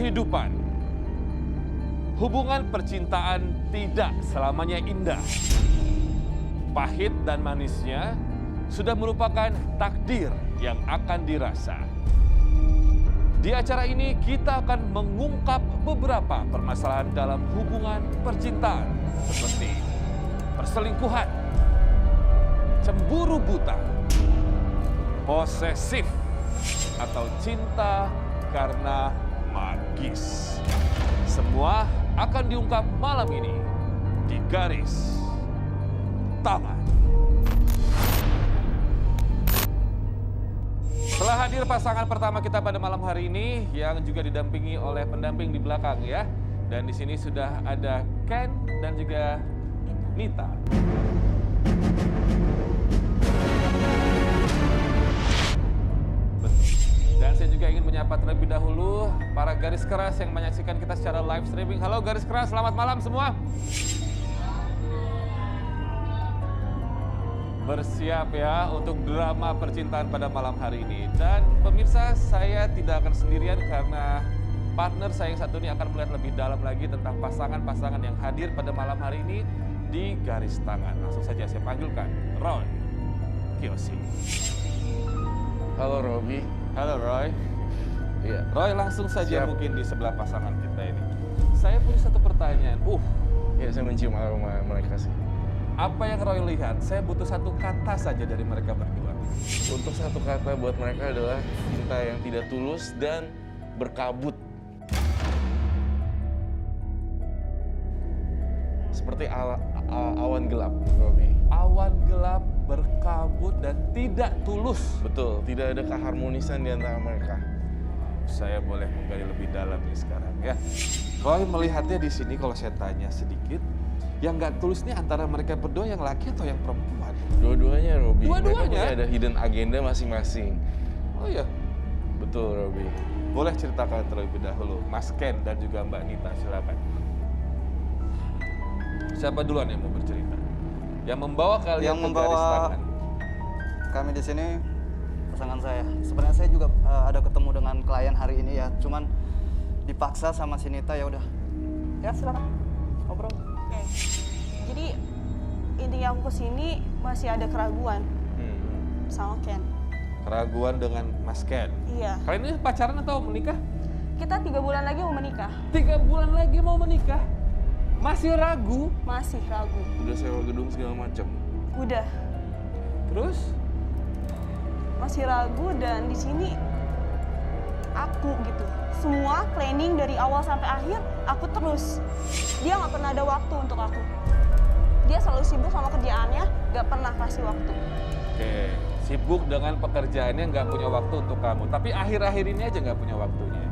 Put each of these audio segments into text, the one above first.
kehidupan. Hubungan percintaan tidak selamanya indah. Pahit dan manisnya sudah merupakan takdir yang akan dirasa. Di acara ini kita akan mengungkap beberapa permasalahan dalam hubungan percintaan seperti perselingkuhan, cemburu buta, posesif, atau cinta karena magis. Semua akan diungkap malam ini di Garis Tangan. Setelah hadir pasangan pertama kita pada malam hari ini yang juga didampingi oleh pendamping di belakang ya. Dan di sini sudah ada Ken dan juga Nita. Dan saya juga ingin menyapa terlebih dahulu para garis keras yang menyaksikan kita secara live streaming. Halo garis keras, selamat malam semua. Bersiap ya untuk drama percintaan pada malam hari ini. Dan pemirsa, saya tidak akan sendirian karena partner saya yang satu ini akan melihat lebih dalam lagi tentang pasangan-pasangan yang hadir pada malam hari ini di Garis Tangan. Langsung saja saya panggilkan Roy Kiyoshi. Halo Robi. Halo Roy. Iya. Roy, langsung saja Siap. mungkin di sebelah pasangan kita ini. Saya punya satu pertanyaan. Ya, saya mencium aroma mereka sih. Apa yang Roy lihat? Saya butuh satu kata saja dari mereka berdua. Untuk satu kata buat mereka adalah cinta yang tidak tulus dan berkabut. Seperti awan gelap, Robi. Awan gelap, berkabut, dan tidak tulus. Betul, tidak ada keharmonisan di antara mereka. Saya boleh menggali lebih dalam nih sekarang ya. Roy melihatnya di sini kalau saya tanya sedikit, yang nggak tulus ini antara mereka berdua yang laki atau yang perempuan? Dua-duanya, Robi. Dua-duanya? Mereka punya ada hidden agenda masing-masing. Oh iya, Betul, Robi. boleh ceritakan terlebih dahulu, Mas Ken dan juga Mbak Nita, silakan. Siapa duluan yang mau bercerita? Yang membawa kalian Yang ke membawa Garis Tangan? kami di sini pasangan saya. Sebenarnya saya juga ada ketemu dengan klien hari ini ya, cuman dipaksa sama si Nita, ya udah. Ya silakan ngobrol. Oke. Jadi intinya aku kesini masih ada keraguan sama Ken. Keraguan dengan Mas Ken. Iya. Kalian ini pacaran atau menikah? Kita 3 bulan lagi mau menikah. 3 bulan lagi mau menikah? Masih ragu? Masih ragu. Udah sewa gedung segala macam. Udah. Terus? Masih ragu dan di sini aku gitu. Semua planning dari awal sampai akhir aku terus. Dia nggak pernah ada waktu untuk aku. Dia selalu sibuk sama kerjaannya, nggak pernah kasih waktu. Oke, sibuk dengan pekerjaannya, nggak punya waktu untuk kamu. Tapi akhir-akhir ini aja nggak punya waktunya.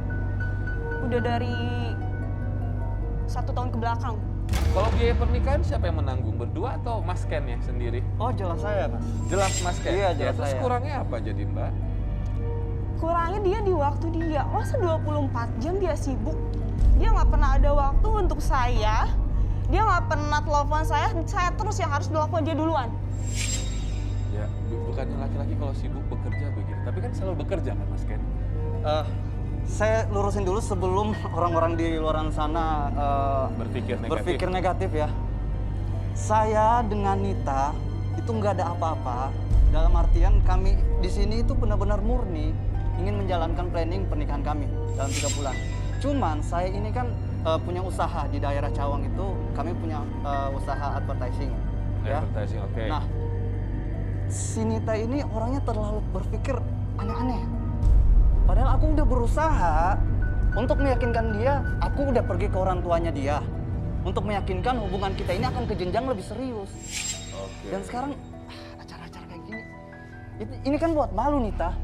Udah dari 1 tahun ke belakang. Kalau biaya pernikahan siapa yang menanggung? Berdua atau Mas Ken ya sendiri? Oh jelas saya, Mas. Jelas Mas Ken? Iya, Ya, jelas terus saya. kurangnya apa jadi Mbak? Kurangnya dia di waktu dia. Masa 24 jam dia sibuk? Dia nggak pernah ada waktu untuk saya. Dia nggak pernah telepon saya terus yang harus telepon dia duluan. Ya, bukannya laki-laki kalau sibuk bekerja begitu. Tapi kan selalu bekerja kan Mas Ken? Saya lurusin dulu sebelum orang-orang di luar sana Berpikir negatif. ya. Saya dengan Nita itu nggak ada apa-apa. Dalam artian kami di sini itu benar-benar murni ingin menjalankan planning pernikahan kami dalam 3 bulan. Cuman saya ini kan punya usaha di daerah Cawang itu, kami punya usaha advertising. Ya. Advertising, oke. Nah, si Nita ini orangnya terlalu berpikir aneh-aneh. Padahal aku udah berusaha untuk meyakinkan dia, aku udah pergi ke orang tuanya dia. Untuk meyakinkan hubungan kita ini akan ke jenjang lebih serius. Oke. Dan sekarang acara-acara kayak gini, ini kan buat malu Nita.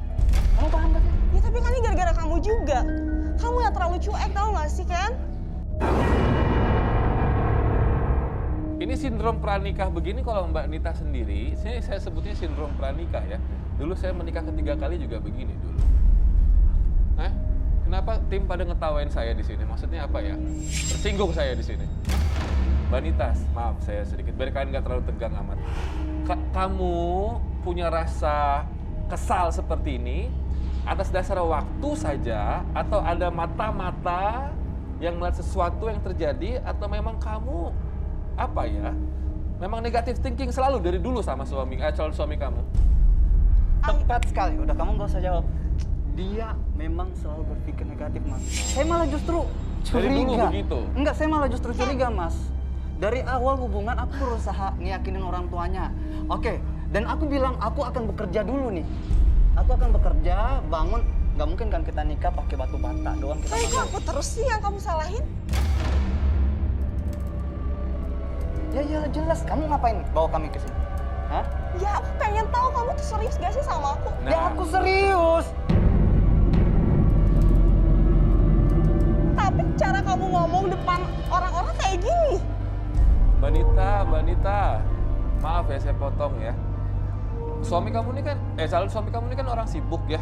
Kamu paham gak sih? Ya tapi kan ini gara-gara kamu juga. Kamu yang terlalu cuek, tau gak sih Ken? Ini sindrom pranikah begini kalau Mbak Nita sendiri, saya sebutnya sindrom pranikah ya. Dulu saya menikah ketiga kali juga begini dulu. Hah? Kenapa tim pada ngetawain saya di sini? Maksudnya apa ya? Tersinggung saya di sini. Mbak Nita, maaf saya sedikit, biar kalian nggak terlalu tegang amat. Kamu punya rasa kesal seperti ini atas dasar waktu saja atau ada mata-mata yang melihat sesuatu yang terjadi atau memang kamu apa ya? Memang negatif thinking selalu dari dulu sama calon suami kamu? Tepat sekali. Udah, kamu nggak usah jawab. Dia memang selalu berpikir negatif, Mas. Saya malah justru curiga. Dari dulu begitu? Enggak, saya malah justru curiga, Mas. Dari awal hubungan aku berusaha ngiyakinin orang tuanya. Oke, dan aku bilang aku akan bekerja dulu nih. Aku akan bekerja, bangun. Nggak mungkin kan kita nikah pakai batu bata doang. Kita Tapi kok bangun. aku terus sih yang kamu salahin? Ya jelas. Kamu ngapain bawa kami ke sini? Hah? Ya aku pengen tahu kamu tuh serius gak sih sama aku? Nah. Ya aku serius. Tapi cara kamu ngomong depan orang-orang kayak gini. Mbak Nita, maaf ya saya potong ya. Suami kamu ini kan, calon suami kamu ini kan orang sibuk ya.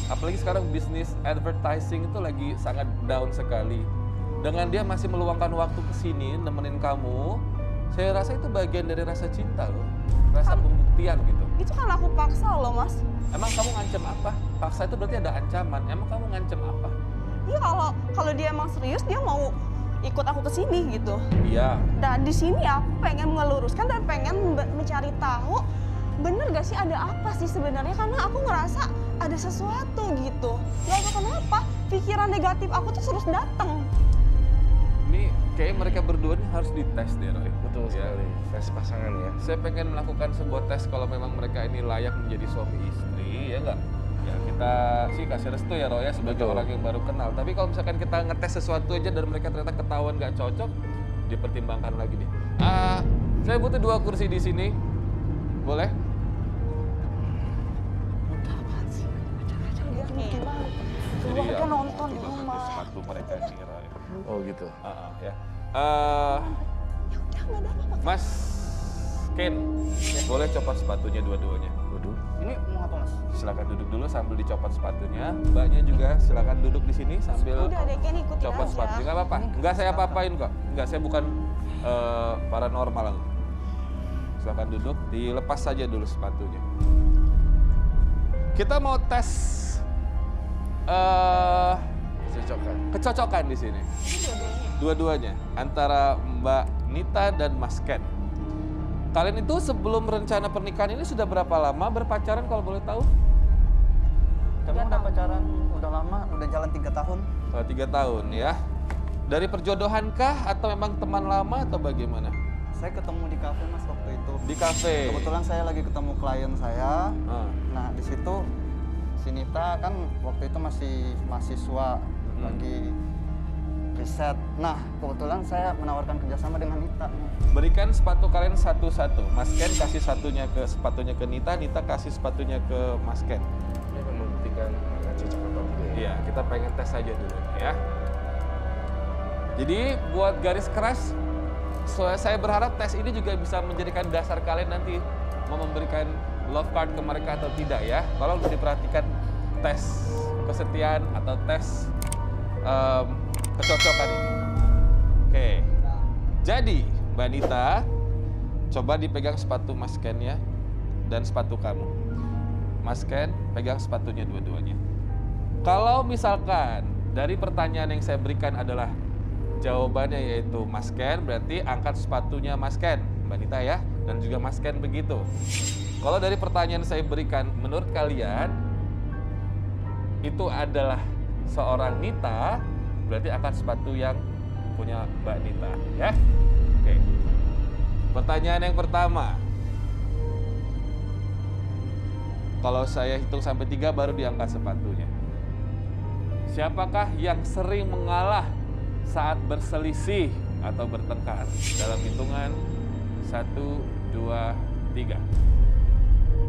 Apalagi sekarang bisnis advertising itu lagi sangat down sekali. Dengan dia masih meluangkan waktu ke sini nemenin kamu, saya rasa itu bagian dari rasa cinta loh. Rasa pembuktian gitu. Itu kan aku paksa loh, Mas. Emang kamu ngancem apa? Paksa itu berarti ada ancaman. Emang kamu ngancem apa? Iya, kalau dia emang serius, dia mau ikut aku ke sini gitu. Iya. Dan di sini aku pengen meluruskan dan pengen mencari tahu bener gak sih ada apa sih sebenarnya, karena aku ngerasa ada sesuatu gitu. Gak tau kenapa pikiran negatif aku tuh terus datang. Ini kayaknya mereka berdua ini harus dites deh, Roy. Betul Ya. sekali. Tes pasangan ya. Saya pengen melakukan sebuah tes kalau memang mereka ini layak menjadi suami istri, ya enggak? Ya kita sih kasih restu ya Roy ya sebagai Betul. orang yang baru kenal. Tapi kalau misalkan kita ngetes sesuatu aja dan mereka ternyata ketahuan nggak cocok, dipertimbangkan lagi nih. Saya butuh 2 kursi di sini, boleh? Udah, apaan sih? Acara-acara biar lucu banget. Jadi Keluarga ya, nonton di coba pakai rumah. sepatu mereka nih Roy. Oh gitu. Ya. Ya udah, nggak ada apa-apa. Mas Ken, boleh copot sepatunya dua-duanya. Waduh. Ini mau apa, Mas? Silakan duduk dulu sambil dicopot sepatunya. Mbaknya juga silakan duduk di sini sambil Udah deh, Ken, ikutin copot aja. sepatu. Nggak apa-apa. Nggak saya apa-apain kok. Nggak, saya bukan paranormal. Silakan duduk, dilepas saja dulu sepatunya. Kita mau tes Cocokan. kecocokan di sini. Dua-duanya antara Mbak Nita dan Mas Ken. Kalian itu sebelum rencana pernikahan ini sudah berapa lama berpacaran kalau boleh tahu? Kami udah pacaran, udah lama, udah jalan 3 tahun. 3 tahun ya. Dari perjodohankah atau memang teman lama atau bagaimana? Saya ketemu di kafe, Mas, waktu itu. Di kafe. Kebetulan saya lagi ketemu klien saya. Ah. Nah, di situ si Nita kan waktu itu masih mahasiswa, lagi riset. Nah, kebetulan saya menawarkan kerjasama dengan Nita. Berikan sepatu kalian satu-satu. Mas Ken kasih sepatunya ke Nita, Nita kasih sepatunya ke Mas Ken. Ini akan membuktikan akan cocok atau tidak ya. Iya, kita pengen tes aja dulu ya. Jadi buat garis keras, saya berharap tes ini juga bisa menjadikan dasar kalian nanti mau memberikan love card ke mereka atau tidak ya. Tolong diperhatikan tes kesetiaan atau tes kecocokan ini. Oke, jadi Mbak Nita, coba dipegang sepatu Mas Ken ya, dan sepatu kamu. Mas Ken, pegang sepatunya dua-duanya. Kalau misalkan dari pertanyaan yang saya berikan adalah jawabannya yaitu Mas Ken, berarti angkat sepatunya Mas Ken, Mbak Nita ya, dan juga Mas Ken begitu. Kalau dari pertanyaan saya berikan, menurut kalian itu adalah seorang Nita, berarti angkat sepatu yang punya Mbak Nita ya. Oke. Pertanyaan yang pertama. Kalau saya hitung sampai 3 baru diangkat sepatunya. Siapakah yang sering mengalah saat berselisih atau bertengkar? Dalam hitungan 1, 2, 3.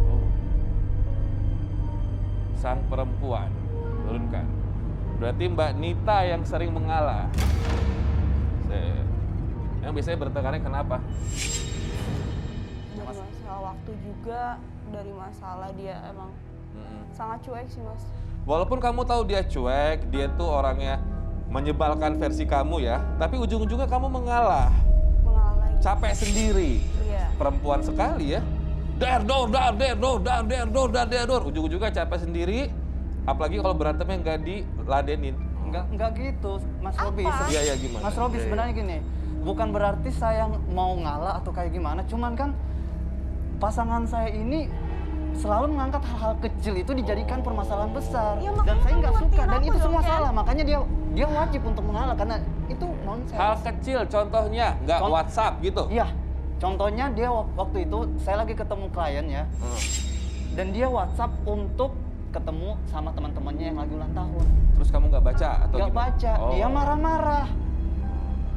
Oh. Sang perempuan, turunkan. Berarti Mbak Nita yang sering mengalah. Yang biasanya bertengkarnya kenapa? Dari masalah waktu juga, dari masalah dia emang sangat cuek sih, Mas. Walaupun kamu tahu dia cuek, dia tuh orangnya menyebalkan versi kamu ya, tapi ujung-ujungnya kamu mengalah. Mengalah lagi. Capek sendiri. Iya. Perempuan sekali ya. Ujung-ujungnya capek sendiri, Apalagi kalau berantemnya nggak diladenin. Enggak gitu, Mas Apa? Robi. Iya, iya, gimana? Mas Robi sebenarnya gini, bukan berarti saya mau ngalah atau kayak gimana, cuman kan pasangan saya ini selalu mengangkat hal-hal kecil itu dijadikan permasalahan besar. Ya, Dan makanya saya nggak kamu suka, ngertiin dan aku itu dong, semua Ken. salah. Makanya dia wajib untuk mengalah karena itu nonsens. Hal kecil, contohnya nggak WhatsApp gitu. Iya, contohnya dia waktu itu saya lagi ketemu klien ya, dan dia WhatsApp untuk ketemu sama teman-temannya yang lagi ulang tahun. Terus kamu nggak baca atau Nggak gimana? baca, Oh. dia marah-marah.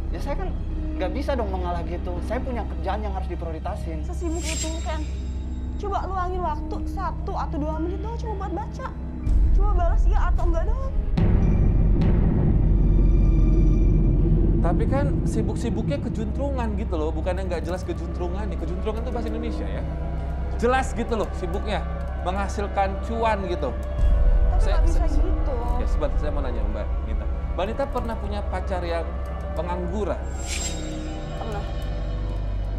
Ya saya kan nggak bisa dong mengalah gitu. Saya punya kerjaan yang harus diprioritasin. Sesibuk itu kan. Coba luangin waktu 1 atau 2 menit doang cuma buat baca. Coba balas iya atau enggak doang. Tapi kan sibuk-sibuknya kejuntrungan gitu loh, bukannya nggak jelas kejuntrungan nih. Kejuntrungan itu bahasa Indonesia ya. Jelas gitu loh sibuknya, menghasilkan cuan gitu. Tapi nggak bisa gitu. Ya sebentar, saya mau nanya Mbak Nita. Mbak Nita pernah punya pacar yang pengangguran? Pernah.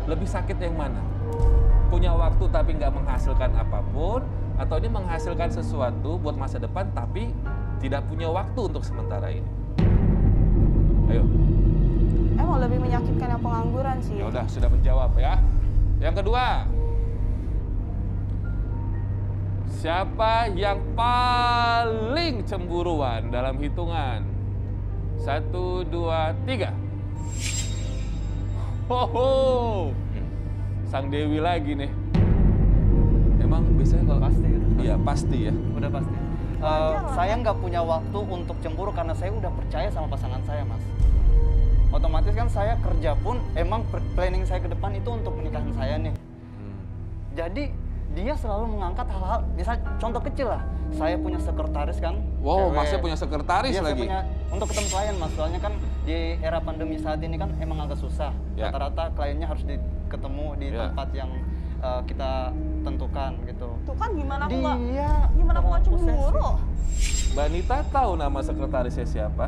Lebih sakit yang mana? Punya waktu tapi nggak menghasilkan apapun, atau ini menghasilkan sesuatu buat masa depan tapi tidak punya waktu untuk sementara ini? Ayo. Emang lebih menyakitkan yang pengangguran sih. Ya udah, sudah menjawab ya. Yang kedua, siapa yang paling cemburuan dalam hitungan 1, 2, 3? Hoho, Sang Dewi lagi nih. Emang biasanya kalau Pasti itu. Iya pasti ya. Udah pasti. Saya nggak punya waktu untuk cemburu karena saya udah percaya sama pasangan saya, Mas. Otomatis kan saya kerja pun emang planning saya ke depan itu untuk pernikahan saya nih. Jadi dia selalu mengangkat hal-hal, misal contoh kecil lah. Saya punya sekretaris kan. Wow, cewek. Masnya punya sekretaris Iya, saya lagi. punya untuk ketemu klien, Mas. Soalnya kan di era pandemi saat ini kan emang agak susah. Ya. Rata-rata kliennya harus ketemu di Ya. tempat yang kita tentukan gitu. Tuh kan gimana aku nggak Dia gimana aku nggak terlalu cemburu? Mbak Nita tahu nama sekretarisnya siapa?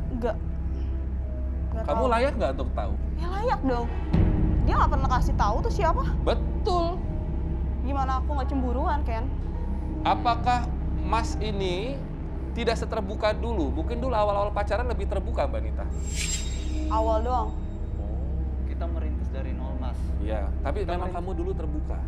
Enggak. Kamu layak nggak untuk tahu? Ya layak dong. Dia nggak pernah kasih tahu tuh siapa. Betul. Gimana aku nggak cemburuan, Ken? Apakah Mas ini tidak seterbuka dulu? Mungkin dulu awal-awal pacaran lebih terbuka, Mbak Nita. Awal doang. Kita merintis dari nol, Mas. Iya, tapi Kita memang kamu dulu terbuka.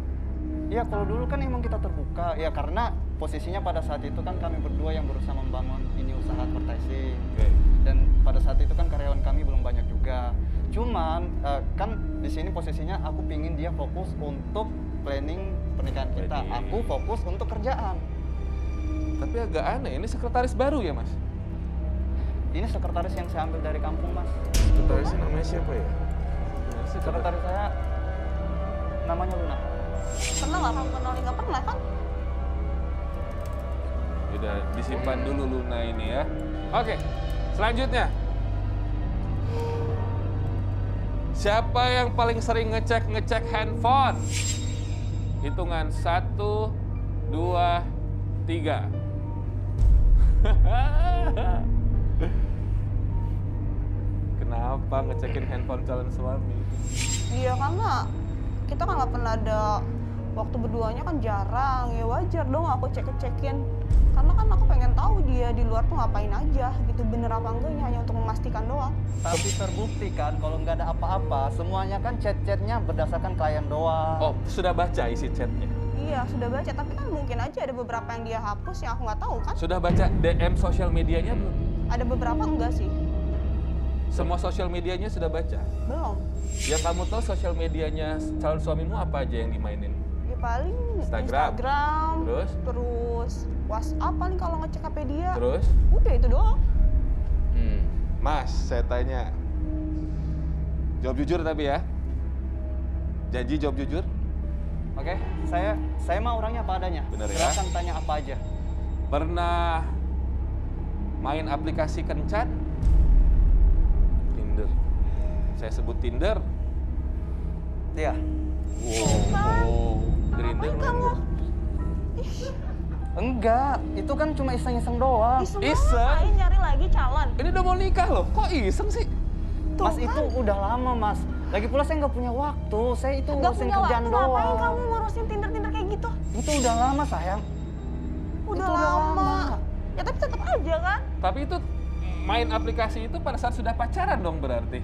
Iya, kalau dulu kan emang kita terbuka. Ya karena posisinya pada saat itu kan kami berdua yang berusaha membangun ini usaha advertising. Oke. Dan pada saat itu kan karyawan kami belum banyak juga. Cuman kan di sini posisinya aku pingin dia fokus untuk planning pernikahan kita. Wedding. Aku fokus untuk kerjaan. Tapi agak aneh, ini sekretaris baru ya, Mas? Ini sekretaris yang saya ambil dari kampung, Mas. Sekretarisnya namanya siapa ya? Sekretaris saya namanya Luna. Pernah nggak kamu kenalin? Nggak pernah kan? Udah disimpan dulu Luna ini ya. Oke, selanjutnya. Siapa yang paling sering ngecek handphone? Hitungan 1, 2, 3. Kenapa ngecekin handphone calon suami? Iya karena kita kan nggak pernah ada waktu berduanya kan jarang. Ya wajar dong aku cek-cekin. Karena kan aku pengen tahu dia di luar tuh ngapain aja gitu, bener apa enggaknya, hanya untuk memastikan doang. Tapi terbukti kan kalau nggak ada apa-apa, semuanya kan chat-chatnya berdasarkan klien doang. Oh, sudah baca isi chatnya? Iya sudah baca, tapi kan mungkin aja ada beberapa yang dia hapus yang aku nggak tahu kan. Sudah baca DM sosial medianya belum? Ada beberapa enggak sih, Semua sosial medianya sudah baca? belum. Yang kamu tahu sosial medianya calon suamimu apa aja yang dimainin? Ya paling Instagram. terus WhatsApp paling kalau ngecek HP dia. Terus? Udah itu doang. Mas, saya tanya. Jawab jujur tapi ya. Janji jawab jujur? Oke, saya mah orangnya apa adanya. Bener ya? Silahkan tanya apa aja. Pernah main aplikasi kencan? Tinder. Saya sebut Tinder. Iya. Wow. Grindr Ngapain kamu? Enggak, itu kan cuma iseng-iseng doang. Iseng Iseng? ngapain nyari lagi calon? Ini udah mau nikah loh, kok iseng sih? Tuh Mas kan. itu udah lama, Mas. Lagi pula saya nggak punya waktu. Saya itu Nggak ngurusin punya kerjaan waktu, ngapain doang. kamu ngurusin Tinder kayak gitu? Itu udah lama, sayang. Udah Itu udah lama. lama. Ya tapi tetap aja kan. Tapi itu main aplikasi itu pada saat sudah pacaran dong berarti.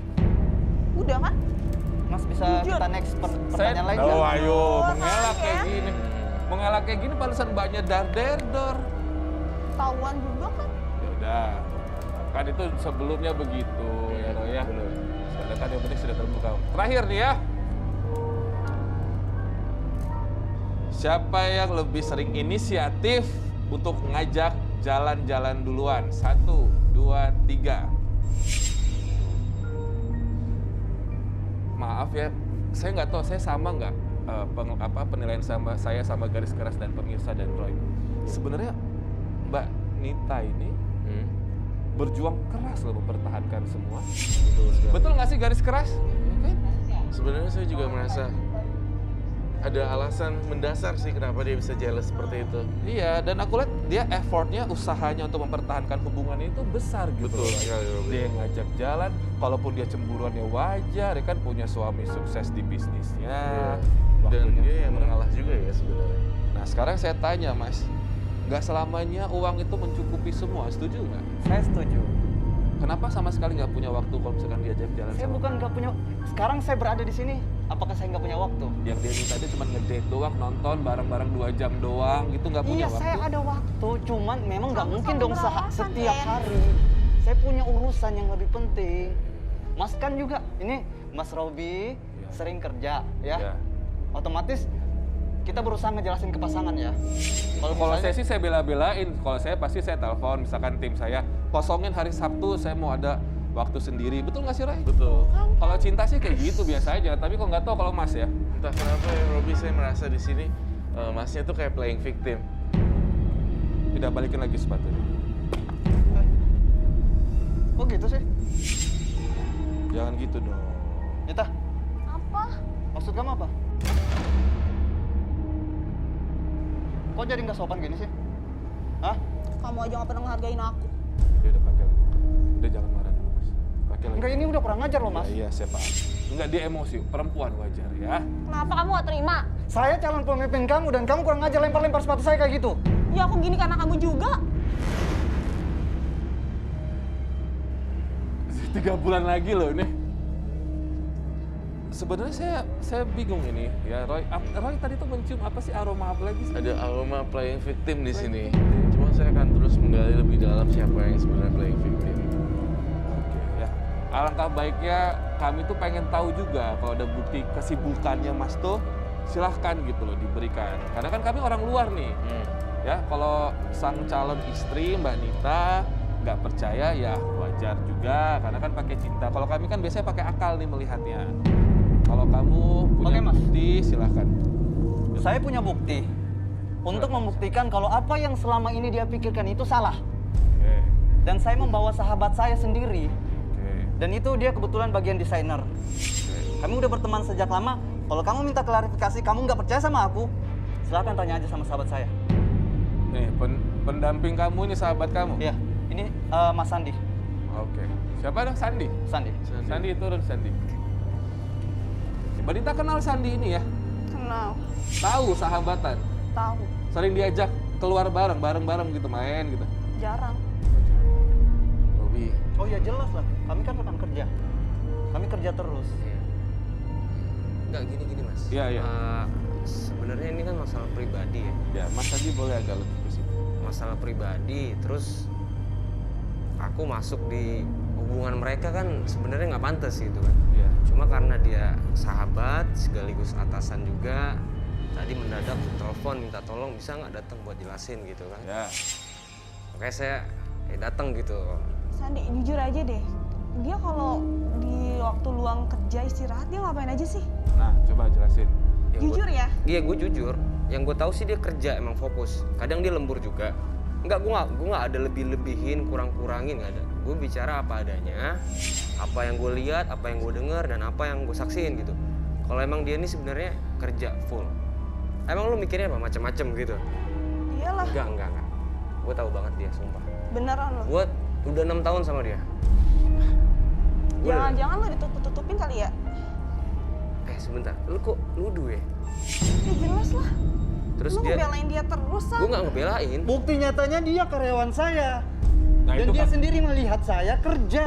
Udah kan? Mas bisa Jujur. kita next pertanyaan lain Oh, nggak? ayo, Oh, mengelak kan, kayak ya? gini. Mengelak kayak gini pantesan mbaknya dar-der-dor. Tahuan juga kan. Ya udah. Kan itu sebelumnya begitu ya Roy ya. Sekarang kan yang penting sudah terbuka. Terakhir nih ya. Siapa yang lebih sering inisiatif untuk ngajak jalan-jalan duluan? 1, 2, 3. Maaf ya, saya nggak tahu saya sama nggak penilaian saya sama Garis Keras dan pemirsa dan Roy. Sebenarnya Mbak Nita ini berjuang keras loh mempertahankan semua. Betul sekali. Betul nggak sih Garis Keras? Ya kan? Sebenarnya saya juga merasa ada alasan mendasar sih kenapa dia bisa jealous seperti itu. Iya, dan aku lihat dia effortnya, usahanya untuk mempertahankan hubungan itu besar gitu. Betul loh. sekali, Robi. Dia yang ngajak jalan, kalaupun dia cemburuannya wajar, dia kan punya suami sukses di bisnisnya. Dan Waktunya dia yang kurang. mengalah juga ya sebenarnya. Nah sekarang saya tanya Mas, nggak selamanya uang itu mencukupi semua, setuju nggak? Saya setuju. Kenapa sama sekali nggak punya waktu kalau misalkan diajak jalan Saya sama bukan nggak punya. Sekarang saya berada di sini. Apakah saya nggak punya waktu? yang dia minta dia cuma ngedate doang, nonton bareng-bareng 2 jam doang, gitu nggak punya Iya, waktu? saya ada waktu. Cuman memang nggak Kamu mungkin sama dong beralasan, setiap Ken. hari. Saya punya urusan yang lebih penting. Mas kan juga. Ini Mas Robi Iya. sering kerja, ya. Ya. Otomatis kita berusaha ngejelasin ke pasangan ya. Kalau misalnya- saya sih saya bela-belain, kalau saya pasti saya telepon, misalkan tim saya, kosongin hari Sabtu, saya mau ada waktu sendiri. Betul nggak sih Ray? Betul. Kalau cinta sih kayak gitu biasa aja, tapi kok nggak tahu kalau Mas ya. Entah kenapa ya Robi, saya merasa di sini masnya tuh kayak playing victim. Tidak balikin lagi sepatunya. Kok gitu sih? Jangan gitu dong. Nita, Apa? maksud kamu apa? Kok jadi nggak sopan gini sih? Hah? Kamu aja nggak pernah ngehargain aku. Dia udah pakai lagi. Udah jangan marah dulu Mas. Pakai lagi. Enggak, ini udah kurang ajar loh, Mas. Ya, iya, saya paham. Enggak, dia emosi. Perempuan wajar ya. Kenapa kamu gak terima? Saya calon pemimpin kamu dan kamu kurang ajar lempar-lempar sepatu saya kayak gitu. Ya aku gini karena kamu juga. 3 bulan lagi loh ini. Sebenarnya saya bingung ini ya Roy. Roy tadi tuh mencium apa sih, aroma apa lagi sih? Ada aroma playing victim di sini. victim. Cuma saya akan terus menggali lebih dalam siapa yang sebenarnya playing victim. Oke ya. Alangkah baiknya kami tuh pengen tahu juga kalau ada bukti kesibukannya Mas tuh, silahkan gitu loh diberikan. Karena kan kami orang luar nih. Ya, kalau sang calon istri Mbak Nita nggak percaya ya wajar juga, karena kan pakai cinta. Kalau kami kan biasanya pakai akal nih melihatnya. Kalau kamu punya Oke, Mas. bukti, silahkan. Saya punya bukti untuk membuktikan kalau apa yang selama ini dia pikirkan itu salah. Oke, Dan saya membawa sahabat saya sendiri, oke, dan itu dia kebetulan bagian desainer. oke. Kami udah berteman sejak lama. Kalau kamu minta klarifikasi, kamu nggak percaya sama aku, silahkan tanya aja sama sahabat saya. Nih, pendamping kamu ini sahabat kamu? Ya, ini Mas Sandi. Oke. Siapa dong? Sandi? Sandi. Sandi turun, Sandi. Mbak Nita kenal Sandi ini ya? Kenal. Tahu sahabatan? Tahu. Sering diajak keluar bareng gitu, main gitu? Jarang. Robi, Oh ya jelas lah, kami kan rekan kerja. Kami kerja terus. Enggak gini Mas. Iya, iya. Sebenarnya ini kan masalah pribadi ya. Ya, Mas Sandi boleh agak lebih ke situ. Masalah pribadi, terus aku masuk di hubungan mereka kan sebenarnya nggak pantas gitu kan. Iya. Cuma karena dia sahabat sekaligus atasan juga, tadi mendadak telepon minta tolong bisa nggak datang buat jelasin gitu kan. Ya. Makanya saya datang gitu. Sandi, jujur aja deh. Dia kalau di waktu luang kerja istirahat dia ngapain aja sih? Nah, coba jelasin. Jujur ya? Iya gue jujur. Yang gue tahu sih dia kerja emang fokus. Kadang dia lembur juga. Enggak, gue nggak ada lebih-lebihin, kurang-kurangin, nggak ada. Gue bicara apa adanya, apa yang gue lihat, apa yang gue dengar, dan apa yang gue saksiin gitu. Kalau emang dia ini sebenarnya kerja full. Emang lu mikirnya apa? Macem-macem gitu? Iyalah, Enggak. Gue tahu banget dia, sumpah. beneran loh. Gue udah 6 tahun sama dia. Jangan-jangan lo ditutup-tutupin kali ya? Sebentar, lu kok nuduh ya? Ya jelas lah. Terus Lu dia, ngebelain dia terus, San. gue nggak ngebelain. Bukti nyatanya dia karyawan saya. Nah, Dan itu dia kan sendiri melihat saya kerja.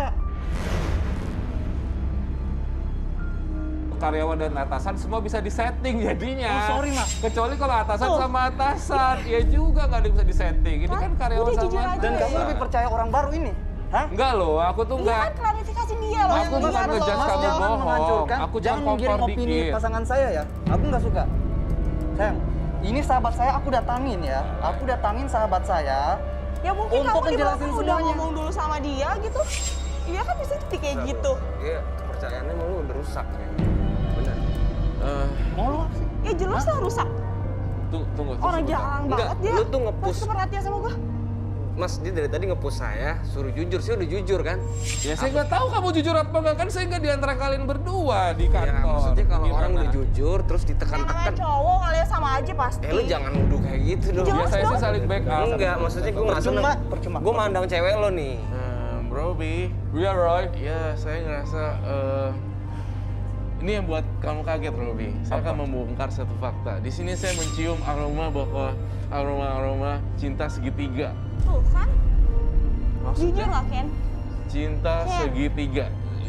karyawan dan atasan semua bisa disetting jadinya. Oh, sorry, Mas. Kecuali kalau atasan Tuh. sama atasan, ya juga nggak ada yang bisa disetting. Ini Mas, kan karyawan udah sama jujur aja atasan. Dan kamu lebih percaya orang baru ini? Hah? Enggak loh, aku tuh Dia enggak. kan klarifikasi dia loh Aku yang bukan lihat ngejudge loh. kamu jangan bohong. menghancurkan. Aku cuma Jangan menggiring kompor opini dikit. pasangan saya ya. Aku nggak suka. Sayang, ini sahabat saya aku datangin ya. Aku datangin sahabat saya. Ya mungkin Untuk kamu di ngejelasin belakang udah semuanya. ngomong dulu sama dia gitu. Dia kan bisa jadi kayak gitu. Iya, kepercayaannya malu udah rusak kayaknya. Benar. Mau lu apa sih? Ya jelas lah rusak. Tunggu. Orang sebentar. jarang Enggak, banget dia. lu tuh nge-push. Pas perhatian sama gua. Mas, dia dari tadi nge-push saya, suruh jujur. Saya udah jujur kan? Ya saya nggak tahu kamu jujur apa enggak, kan saya nggak di antara kalian berdua di Ya, kantor. maksudnya kalau orang Gimana? udah jujur, terus Ya namanya ditekan-tekan. cowok kali ya sama aja pasti. Lu jangan nuduh kayak gitu dong. Jelas Biasanya sih dong. saling backup. Enggak, maksudnya gue nggak seneng. Percuma. Gue mandang cewek lo nih. Bro, Bi. Iya Roy. Ya, saya ngerasa ini yang buat kamu kaget, Robi. Saya akan membongkar satu fakta. Di sini saya mencium aroma bahwa aroma cinta segitiga. Tuh kan. Maksudnya? Jujur lah Ken. Cinta Ken. segitiga.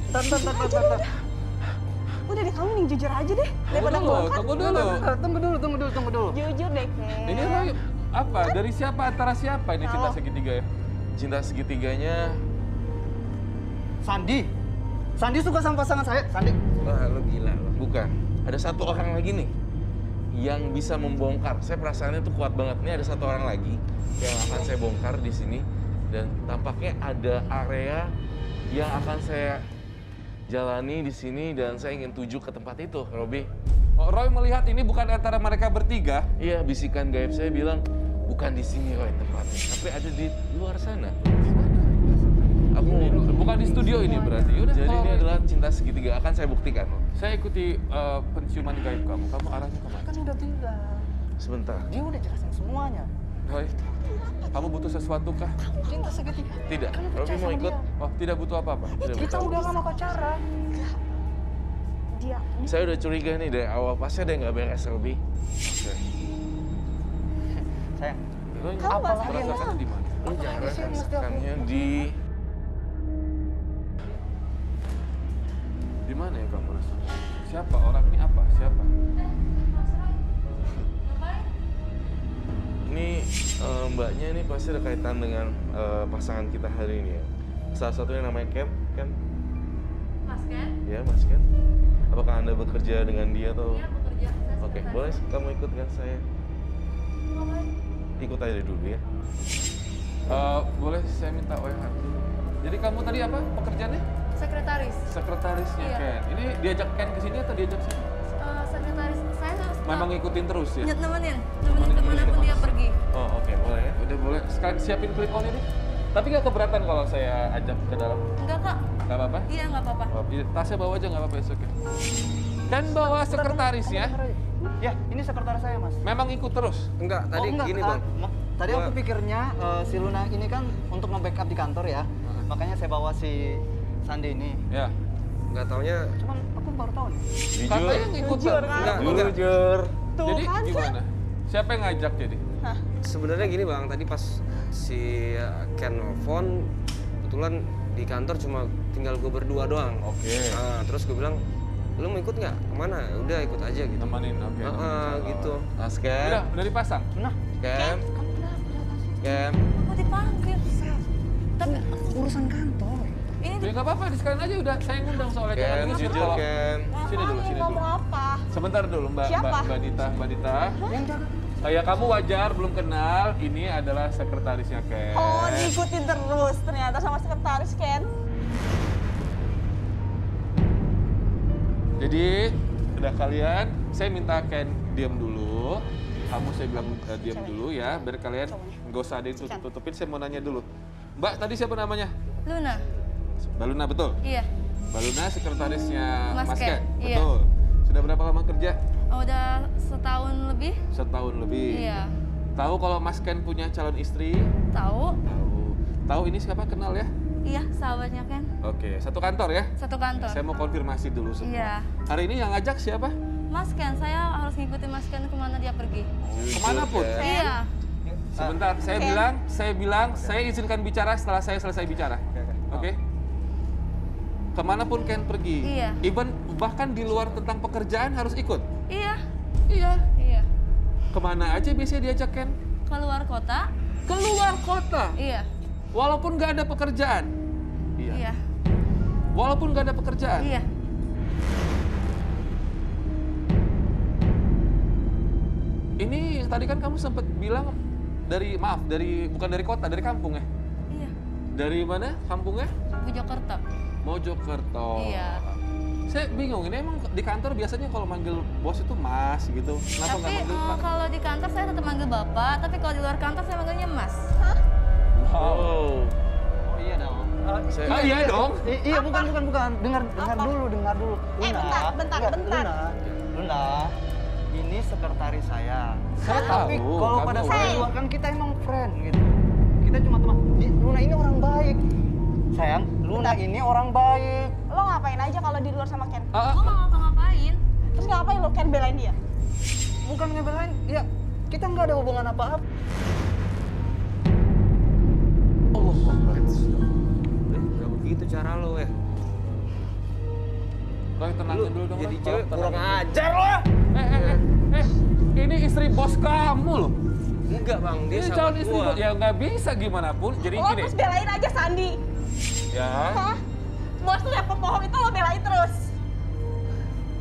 Tar. Udah deh kamu nih jujur aja deh. Daripada bongkar. Tunggu dulu. Tunggu dulu. Jujur deh Ken. Ini Roy apa? Dari siapa? Antara siapa ini cinta Kalau- segitiga ya? Cinta segitiganya Sandi suka sama pasangan saya. Sandi. Wah, lo gila lo. bukan. Ada satu orang lagi nih yang bisa membongkar. Saya perasaannya tuh kuat banget. Ini ada satu orang lagi yang akan saya bongkar di sini dan tampaknya ada area yang akan saya jalani di sini dan saya ingin tuju ke tempat itu, Robi. Oh, Roy melihat ini bukan antara mereka bertiga. Iya, bisikan gaib saya bilang bukan di sini Roy tempatnya, tapi ada di luar sana. Aku Bukan di studio ini berarti. Yaudah, Jadi kalau ini adalah cinta segitiga, akan saya buktikan. saya ikuti penciuman gaib kamu. Kamu arahnya kemana? Kan udah bilang. Sebentar. Dia udah jelasin semuanya. Roy, kamu butuh sesuatu kah? Cinta segitiga. Tidak. Kan Robi mau ikut? Oh, tidak butuh apa-apa. Tidak Kita betul. udah lama pacaran. Dia. Saya udah curiga nih dari awal, pasti ada yang nggak beres, Robi. Oke. Sayang. Roy, Kamu apa nggak merasakannya di mana? Lu jangan rasakannya di... Di mana ya kamu rasakan? Siapa orang ini apa? Siapa? Ini mbaknya ini pasti ada kaitan dengan pasangan kita hari ini ya. Salah satunya namanya Ken. Ken? Mas Ken? Ya, Mas Ken. Apakah Anda bekerja dengan dia atau? Iya bekerja. Saya Oke, sekretaris. boleh kamu ikut kan saya? Ngapain? Ikut aja dulu ya. Boleh saya minta WA dulu? Jadi kamu tadi apa pekerjaannya? Sekretaris. Sekretarisnya Iya. Ken. Ini diajak Ken ke sini atau diajak sini? Sekretaris. Saya Memang ngikutin terus ya? nemenin Nemenin kemanapun terus dia ya, Mas? pergi. Oh, oke, boleh ya. Udah boleh. Sekarang siapin clip on ini. Tapi nggak keberatan kalau saya ajak ke dalam? Enggak kak. Nggak apa-apa? Iya nggak apa-apa. Oh, iya, tasnya bawa aja nggak apa-apa, it's okay. Kan bawa sekretarisnya, Ya, ini sekretaris saya, Mas. memang ikut terus. Enggak, tadi enggak, gini ah, bang. Tadi aku Gua- pikirnya si Luna ini kan untuk nge-backup di kantor ya. Makanya saya bawa si Sandi ini. Ya. Nggak taunya. Cuman aku baru tahu nih. Katanya ngikut. Jujur kan? Enggak. Jujur. Tuh Jadi kan. gimana? Siapa yang ngajak jadi? Hah. Sebenarnya gini bang, tadi pas si Ken nelfon, kebetulan di kantor cuma tinggal gue berdua doang. Oke. Nah, terus gue bilang, lu mau ikut nggak? Kemana? Udah ikut aja gitu. Nemenin, oke. Gitu. Mas Ken. Udah dipasang? Nah, Ken. Ken. Aku dipanggil. Tapi urusan kantor. ini Ya nggak apa-apa, sekalian aja udah. Saya ngundang soalnya. Ken, Jangan terus jujur kalau- Ken. Sini dulu, sini dulu. Ngomong apa? Sebentar dulu Mbak Siapa? Mbak Dita. Yang jaga. Ya kamu wajar belum kenal, ini adalah sekretarisnya Ken. Oh, diikutin terus ternyata sama sekretaris Ken. Jadi, udah kalian, saya minta Ken diam dulu. Kamu saya bilang diam dulu ya, biar kalian nggak usah ada yang tutup-tutupin. Saya mau nanya dulu. Mbak, tadi siapa namanya? Luna. Mbak Luna, betul? Iya. Mbak Luna sekretarisnya Mas Mas Ken, Ken, iya. betul. Sudah berapa lama kerja? Oh, udah setahun lebih. Setahun lebih. Iya. Tahu kalau Mas Ken punya calon istri? Tahu. Tahu. Tahu ini siapa, kenal ya? Iya, sahabatnya Ken. Oke, satu kantor ya? Satu kantor. Saya mau konfirmasi dulu semua. Iya. Hari ini yang ngajak siapa? Mas Ken, saya harus ngikutin Mas Ken kemana dia pergi. Kemana pun. Ken. Iya. Sebentar, saya izinkan bicara setelah saya selesai bicara. Oke? Kemanapun Ken pergi. Iya. Even bahkan di luar tentang pekerjaan harus ikut. Iya. Iya. Iya. Kemana aja biasanya diajak Ken? Keluar kota. Keluar kota. Iya. Walaupun nggak ada pekerjaan. Iya. Walaupun nggak ada pekerjaan. Iya. Ini tadi kan kamu sempat bilang bukan dari kota, dari kampung ya? Iya. Dari mana kampungnya? Mojokerto. Mojokerto. Iya. Saya bingung, ini emang di kantor biasanya kalau manggil bos itu mas gitu. Kenapa nggak Tapi manggil pak? kalau di kantor saya tetap manggil bapak, tapi kalau di luar kantor saya manggilnya mas. Wow. Oh, Oh iya dong. Ah, iya dong. Iya bukan. Dengar dulu. bentar. Luna, ini sekretaris saya. Saya Tapi tahu, kalau kamu pada tahu. saat di luar kan kita emang friend gitu. Kita cuma teman. Luna ini orang baik. Sayang, Luna ini orang baik. Lo ngapain aja kalau di luar sama Ken? Gue nggak ngapa-ngapain. Terus ngapain lo Ken belain dia? Bukan ngebelain, ya kita nggak ada hubungan apa-apa. Gak begitu cara lo ya. Roy, tenangin dulu dong. Jadi Roy. cewek Tolong kurang tenangin. ajar lo. Ini istri bos kamu loh. Enggak bang, dia Ini calon sahabat istri gua. bos. Ya nggak bisa gimana pun. Jadi Lo gini. terus belain aja Sandi. Ya. Hah? Bos lo yang pembohong itu lo belain terus.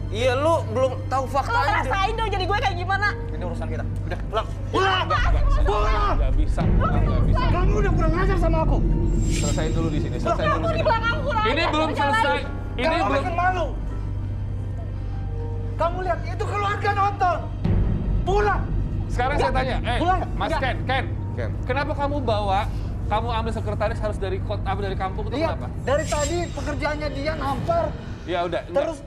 Iya lu belum tahu Lo faktanya. ngerasain dong jadi gue kayak gimana. Ini urusan kita. Udah, pulang. Nggak bisa. Nggak bisa. Kamu udah kurang ajar sama aku. Selesaiin dulu di sini. Selesaiin dulu Kamu di di sini. belakang kurang Ini ajar, belum lo nyalain. selesai. Ini Kamu belum. bikin malu. Kamu lihat itu keluarga nonton. Pulang. Sekarang saya tanya, Pulang. Mas Enggak. Ken, Ken. kenapa kamu ambil sekretaris harus dari kota, dari kampung itu Iya, kenapa? dari tadi pekerjaannya dia nampar. Ya udah, enggak. Terus?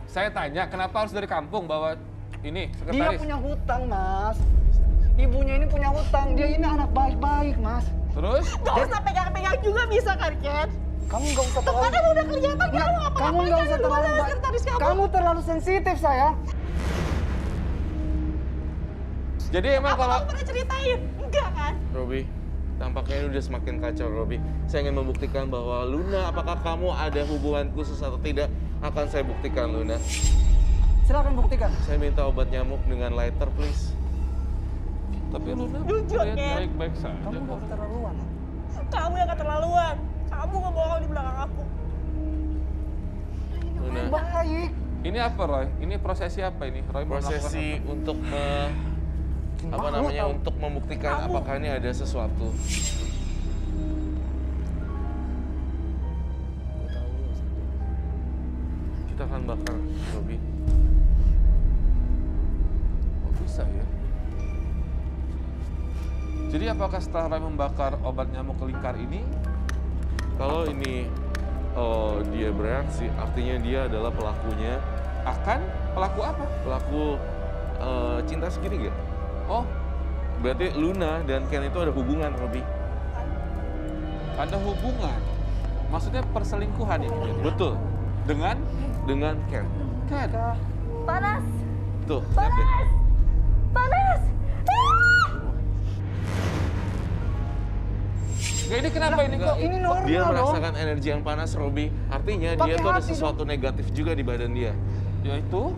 Saya tanya, kenapa harus dari kampung bawa ini Dia sekretaris? punya hutang, Mas. Ibunya ini punya hutang. Dia ini anak baik-baik, Mas. Terus? Gak usah pegang-pegang juga bisa kan Ken? Kamu nggak usah Tuh kan udah kelihatan Nggak, kamu ngapa-ngapain kamu nggak kan usah di luar terlalu sekretaris kamu. Kamu terlalu sensitif, sayang. Jadi emang Apa kalau kamu pernah ceritain? Enggak kan? Robi, tampaknya ini udah semakin kacau, Robi. Saya ingin membuktikan bahwa Luna, apakah kamu ada hubungan khusus atau tidak, akan saya buktikan, Luna. Silakan buktikan. Saya minta obat nyamuk dengan lighter, please. tapi Luna Jujur, terlihat Ken. baik-baik saja. Kamu nggak keterlaluan. Kamu yang keterlaluan. Kamu ngebohong di belakang aku. Luna, Baik. Ini apa Roy? Ini prosesi apa ini? Roy mau melakukan prosesi apa? untuk Malu tau. untuk membuktikan apakah ini ada sesuatu. Kita akan bakar, Robi. Oh, bisa ya? Jadi apakah setelah Roy membakar obat nyamuk kelingkar ini, Kalau ini dia bereaksi, artinya dia adalah pelakunya, akan pelaku apa? pelaku cinta segitiga. Oh, Berarti Luna dan Ken itu ada hubungan, Robi. ada hubungan. Maksudnya perselingkuhan ini. Betul, Dengan dengan Ken. Ken. Panas. Tuh, lihat deh. Panas! Ah! Ya ini kenapa ini kok? Ini normal Dia dong. merasakan energi yang panas, Robi. Artinya dia Pakai tuh ada hati sesuatu negatif juga di badan dia. Yaitu?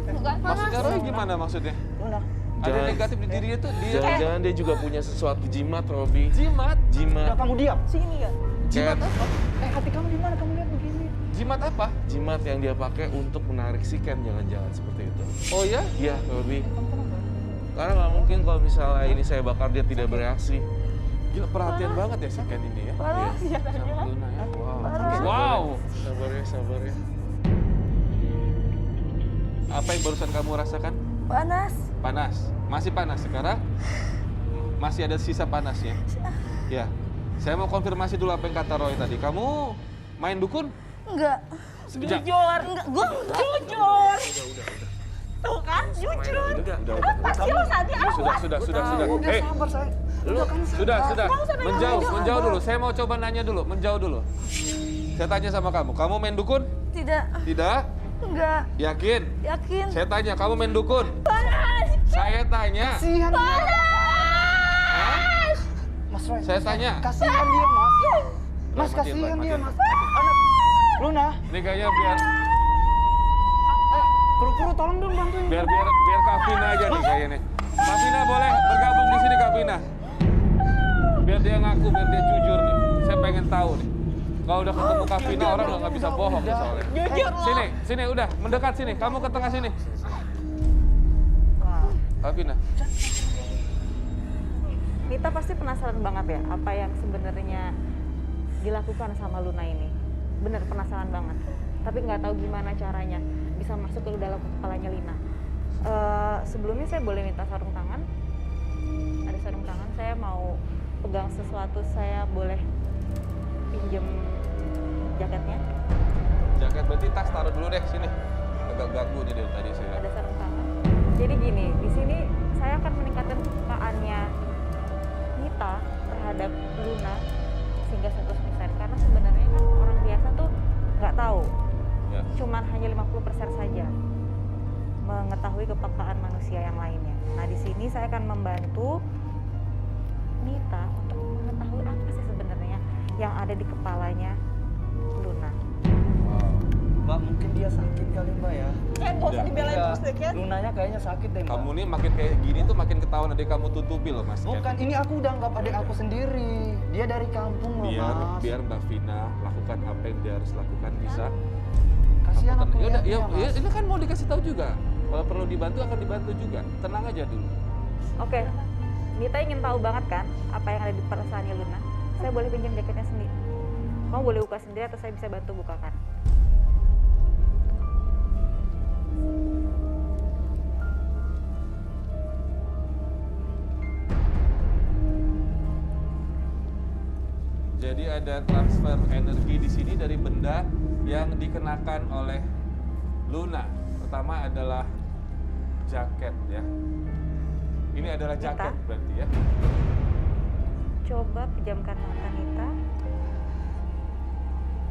Bukan panas. Maksudnya Roy gimana maksudnya? Luna. Ada Jangan- negatif di diri dia tuh dia Jangan-jangan dia juga punya sesuatu jimat, Robi. jimat. Udah Jimat. kamu diam. Sini ya. Jimat Ken. apa? Hati kamu di mana? Kamu lihat begini. Jimat apa? Jimat yang dia pakai untuk menarik si Ken, jangan-jangan seperti itu. Oh ya? Iya, Robi. Karena nggak mungkin kalau misalnya ini saya bakar dia tidak bereaksi. Gila perhatian banget ya si Ken ini ya. Panas ya. Sama Luna ya. Wow. Parah. Wow. Sabar ya, sabar ya. Apa yang barusan kamu rasakan? Panas. Panas. Masih panas sekarang? Masih ada sisa panasnya? Ya. Saya mau konfirmasi dulu apa yang kata Roy tadi. Kamu main dukun? Enggak. Sejak Jujur. Enggak, gue enggak. Jujur. Tuh kan, jujur. Pasti lo Sandi awas. sudah. Udah Hei, sabar, sayang. lu sudah. Kamu sampai Menjauh ngomong. dulu. Saya mau coba nanya dulu, menjauh dulu. Saya tanya sama kamu main dukun? Tidak. Tidak. Enggak. Yakin? Yakin. Saya tanya, kamu main dukun? Panas. Saya tanya. Kasihan dia. Hah? Mas Roy. Saya tanya. Kasihan dia, Mas. Mas, Matiin, kasihan Pak, dia, matiin, Mas. Pak. Anak. Luna. Ini kayaknya biar Kru-kru tolong dong bantuin. biar Kak Vina aja nih kayaknya nih. Kak Vina boleh bergabung di sini, Kak Vina. Biar dia ngaku, biar dia jujur nih. Saya pengen tahu nih. Kalau udah ketemu Kak Vina, orang udah nggak bisa bohong nih soalnya. Sini, udah mendekat sini. Kamu ke tengah sini. Kak Vina. Nita pasti penasaran banget ya apa yang sebenarnya dilakukan sama Luna ini. Bener penasaran banget. Tapi nggak tahu gimana caranya bisa masuk ke dalam kepalanya Lina. Sebelumnya saya boleh minta sarung tangan? Ada sarung tangan. Saya mau pegang sesuatu. Saya boleh pinjem jaketnya? Jaket berarti tas taruh dulu deh sini. Agak ganggu nih dari tadi saya. Ada sarung tangan. Jadi gini, di sini saya akan meningkatkan kepekaannya Nita terhadap Luna sehingga 100%, karena sebenarnya kan orang biasa tuh nggak tahu, Ya. cuman hanya 50% saja mengetahui kepekaan manusia yang lainnya. Nah di sini saya akan membantu Nita untuk mengetahui apa sih sebenarnya yang ada di kepalanya Luna. Mbak, mungkin dia sakit kali, Mbak ya. Ken, gak usah dibelain Iya. terus deh, Ken. Lunanya kayaknya sakit deh, Mbak. Kamu nih makin kayak gini tuh makin ketahuan adik kamu tutupi loh, Mas. Bukan, ini aku udah anggap adik aku sendiri. Dia dari kampung loh, Mas. biar Mbak Vina lakukan apa yang dia harus lakukan bisa. Kasihan Kamu aku ya udah, lihatnya, ya, Mas. ini kan mau dikasih tahu juga. Kalau perlu dibantu akan dibantu juga. Tenang aja dulu. Oke, Nita ingin tahu banget kan apa yang ada di perasaannya Luna. Saya boleh pinjam jaketnya sendiri. Kamu boleh buka sendiri atau saya bisa bantu bukakan. Jadi ada transfer energi di sini dari benda yang dikenakan oleh Luna. Pertama adalah jaket ya. Ini adalah jaket Nita? berarti ya. Coba pejamkan mata Nita.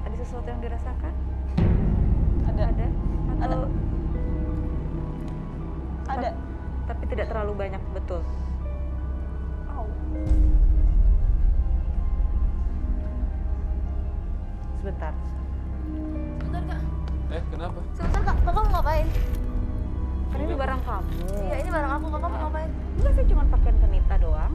Ada sesuatu yang dirasakan? Ada. Ada? Atau Ada. tapi tidak terlalu banyak, betul. Au. Sebentar. Bentar kak. Kenapa? Sebentar kak, kakak mau ngapain? Kan ini barang kamu. Iya ini barang aku, kakak mau ngapain? Enggak, saya cuma pakaiin ke Nita doang.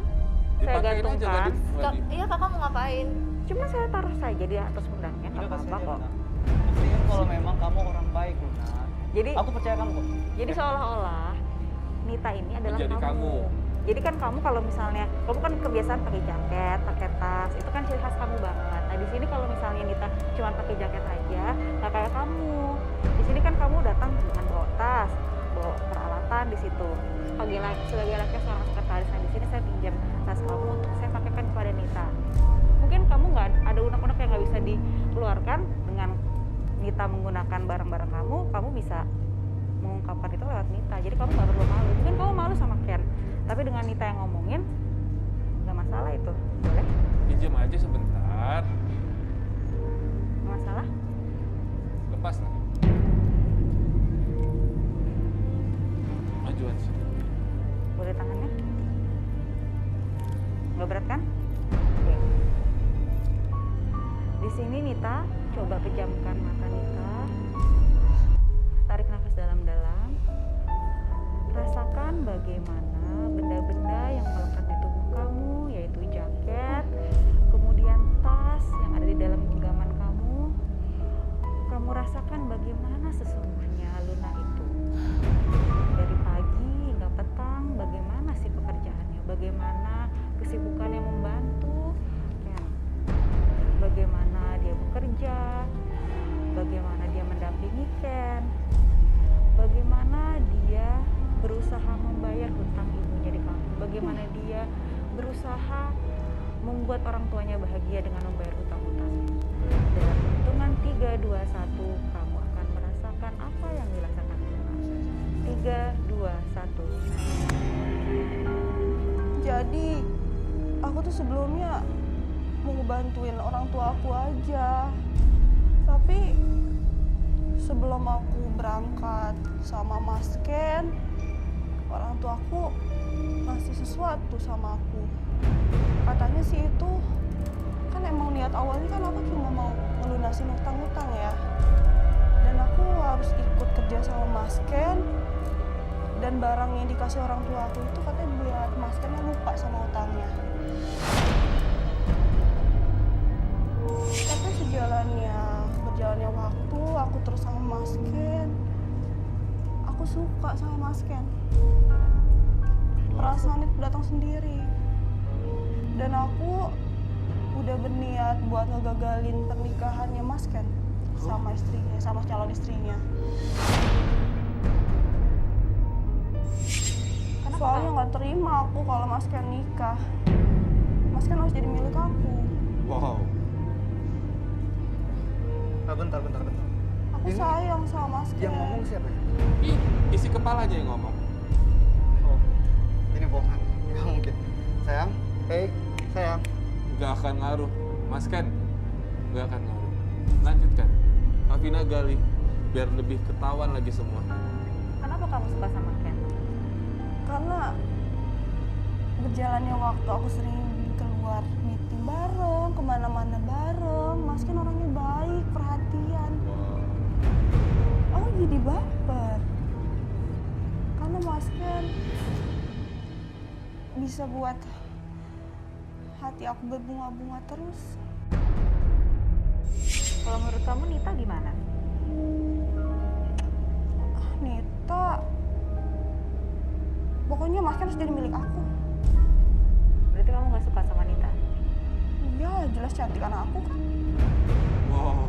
Saya Dipakein aja, gantungkan. nggak di- Iya kakak mau ngapain? Cuma saya taruh saja di atas pundaknya, Udah, nggak kasih apa-apa aja, kok. Luna. Buktikan kalau memang kamu orang baik, Luna. Jadi Aku percaya kamu kok. Jadi seolah-olah Nita ini adalah Menjadi kamu. Jadi kan kamu kalau misalnya, kamu kan kebiasaan pakai jaket, pakai tas, itu kan ciri khas kamu banget. Nah di sini kalau misalnya Nita cuma pakai jaket aja, nggak kayak kamu. Di sini kan kamu datang dengan bawa tas, bawa peralatan di situ. Sebagai laki seorang sekretaris, nah di sini saya pinjam tas kamu untuk saya pakaikan kepada Nita. Mungkin kamu nggak ada unek-unek yang nggak bisa dikeluarkan dengan Nita menggunakan barang-barang kamu bisa mengungkapkan itu lewat Nita. Jadi kamu nggak perlu malu. Mungkin kamu malu sama Ken, tapi dengan Nita yang ngomongin nggak masalah itu. Boleh? Pinjam aja sebentar. Nggak masalah? Lepas lah. Majuan sih. Boleh tangannya? Nggak berat kan? Oke. Di sini Nita, coba pejamkan mata Nita. Tarik nafas dalam-dalam. Rasakan bagaimana benda-benda yang melekat di tubuh kamu, yaitu jaket, kemudian tas yang ada di dalam genggaman kamu. Kamu rasakan bagaimana sesungguhnya Luna itu. Dari pagi hingga petang, bagaimana sih pekerjaannya, bagaimana kesibukan yang membantu, Ken. Bagaimana dia bekerja, bagaimana dia mendampingi Ken, bagaimana dia berusaha membayar hutang ibunya di kampung, bagaimana dia berusaha membuat orang tuanya bahagia dengan membayar hutang-hutangnya. Dalam hitungan 3, 2, 1, kamu akan merasakan apa yang dirasakan Luna. 3, 2, 1. Jadi, aku tuh sebelumnya mau ngebantuin orang tua aku aja. Tapi sebelum aku berangkat sama Mas Ken, orang tua aku ngasih sesuatu sama aku. Katanya sih itu kan emang niat awalnya kan aku cuma mau ngelunasin utang-utang ya. Dan aku harus ikut kerja sama Mas Ken. Dan barang yang dikasih orang tua aku itu katanya biar Mas Kennya lupa sama utangnya. Tapi berjalannya waktu, aku terus sama Mas Ken. Aku suka sama Mas Ken. Perasaan itu datang sendiri. Dan aku udah berniat buat ngegagalin pernikahannya Mas Ken sama istrinya, sama calon istrinya. Soalnya nggak terima aku kalau Mas Ken nikah. Mas Ken harus jadi milik aku. Wow. Bentar. Aku sayang sama Mas Ken. Yang ngomong siapa ya? Ih, isi kepalanya yang ngomong. Oh, ini bohongan. Nggak mungkin. Sayang, sayang. Nggak akan ngaruh, Mas Ken. Nggak akan ngaruh. Lanjutkan. Kavina gali, biar lebih ketahuan lagi semua. Kenapa kamu suka sama Ken? Karena berjalannya waktu aku sering keluar meeting bareng, kemana-mana bareng. Mas Ken orangnya baik, perhatian. Aku jadi baper. Karena Mas Ken bisa buat hati aku berbunga-bunga terus. Kalau menurut kamu Nita gimana? Nita, pokoknya Mas Ken harus jadi milik aku. Berarti kamu nggak suka sama Nita? Iya, jelas cantik anak aku kan. Wow.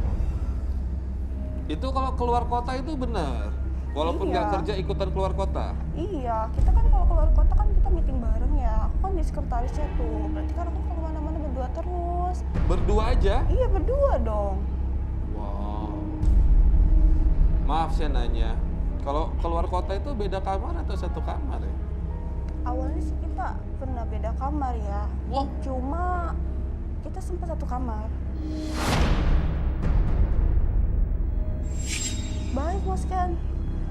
Itu kalau keluar kota itu benar. Walaupun nggak Iya. kerja ikutan keluar kota. Iya, kita kan kalau keluar kota kan kita meeting bareng ya. Aku kan di sekretarisnya tuh. Berarti kan aku kalau kemana-mana berdua terus. Berdua aja. Iya, berdua dong. Wow. Maaf saya nanya. Kalau keluar kota itu beda kamar atau satu kamar ya? Awalnya sih kita pernah beda kamar ya. Wow. Cuma kita sempat satu kamar. Baik Mas Ken.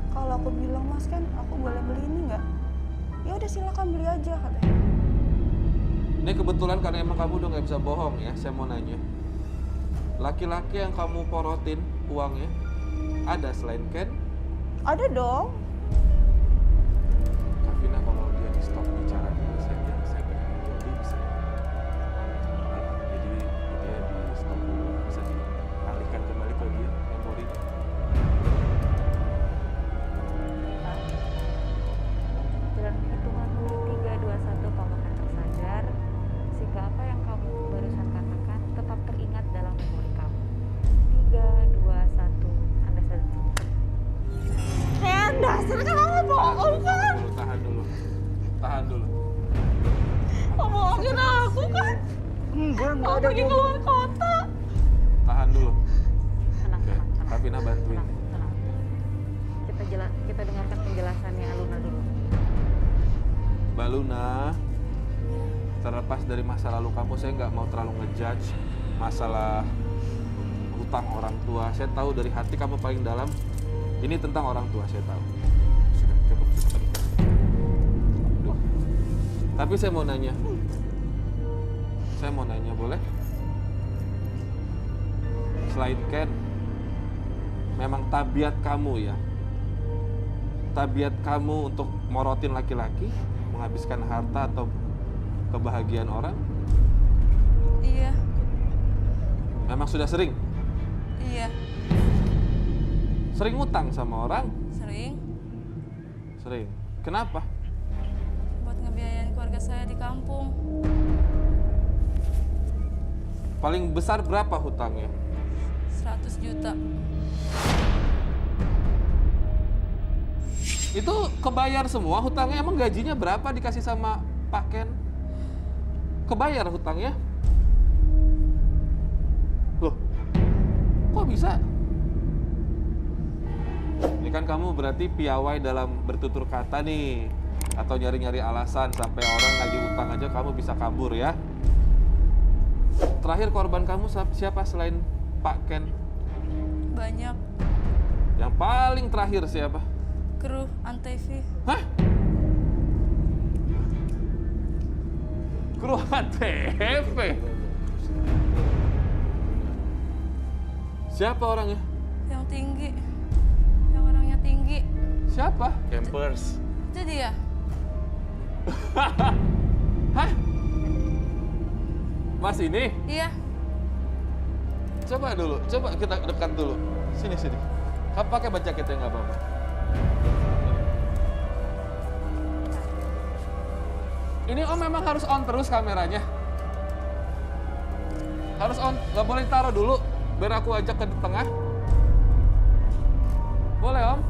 Kalau aku bilang Mas Ken, aku boleh beli ini nggak? Ya udah silakan beli aja katanya. Ini kebetulan karena emang kamu udah nggak bisa bohong ya, saya mau nanya. Laki-laki yang kamu porotin uangnya, ada selain Ken? Ada dong. Kavina kalau dia di stop bicara dulu, saya pengen dia bisa. Jadi dia di stop dulu, bisa dialihkan kembali ke dia memori. Dalam hitungan menit 3, 2, 1 kamu akan tersadar sehingga apa yang kamu barusan katakan tetap teringat dalam memori kamu. 3, 2, 1 Anda sadar. Ken, dasar kamu bohong kan? Tahan dulu. Ngomongin aku kan? Enggak Mau ada pergi keluar kota. Tahan dulu. Tenang, Oke, tenang, tenang. Kavina bantuin. Tenang. Kita dengarkan penjelasannya Aluna dulu. Mbak Luna, terlepas dari masa lalu kamu, saya nggak mau terlalu ngejudge masalah hutang orang tua. Saya tahu dari hati kamu paling dalam, ini tentang orang tua, saya tahu. Sudah, cukup. Duh. Tapi saya mau nanya. Boleh? Selain Ken, memang tabiat kamu ya? Tabiat kamu untuk morotin laki-laki, menghabiskan harta atau kebahagiaan orang? Iya, Memang sudah sering? iya, Sering ngutang sama orang? sering Sering. Kenapa? buat ngebiayain keluarga saya di kampung. Paling besar berapa hutangnya? 100 juta. Itu kebayar semua hutangnya? Emang gajinya berapa dikasih sama Pak Ken? Kebayar hutangnya? Loh, kok bisa? Ini kan kamu berarti piawai dalam bertutur kata nih, atau nyari-nyari alasan sampai orang lagi utang aja kamu bisa kabur ya. Terakhir korban kamu siapa selain Pak Ken? Banyak. paling terakhir siapa? Kru Antv. Hah? Kru ANTV? Siapa orangnya? Yang tinggi. Yang orangnya tinggi. Siapa? Campers. Itu dia. Hah? Mas ini? Iya. Coba dulu, coba kita dekat dulu. Sini, sini. Kamu pakai baca kita nggak apa-apa. Ini Om memang harus on terus kameranya. Harus on, nggak boleh taruh dulu. Biar aku ajak ke tengah. Boleh Om?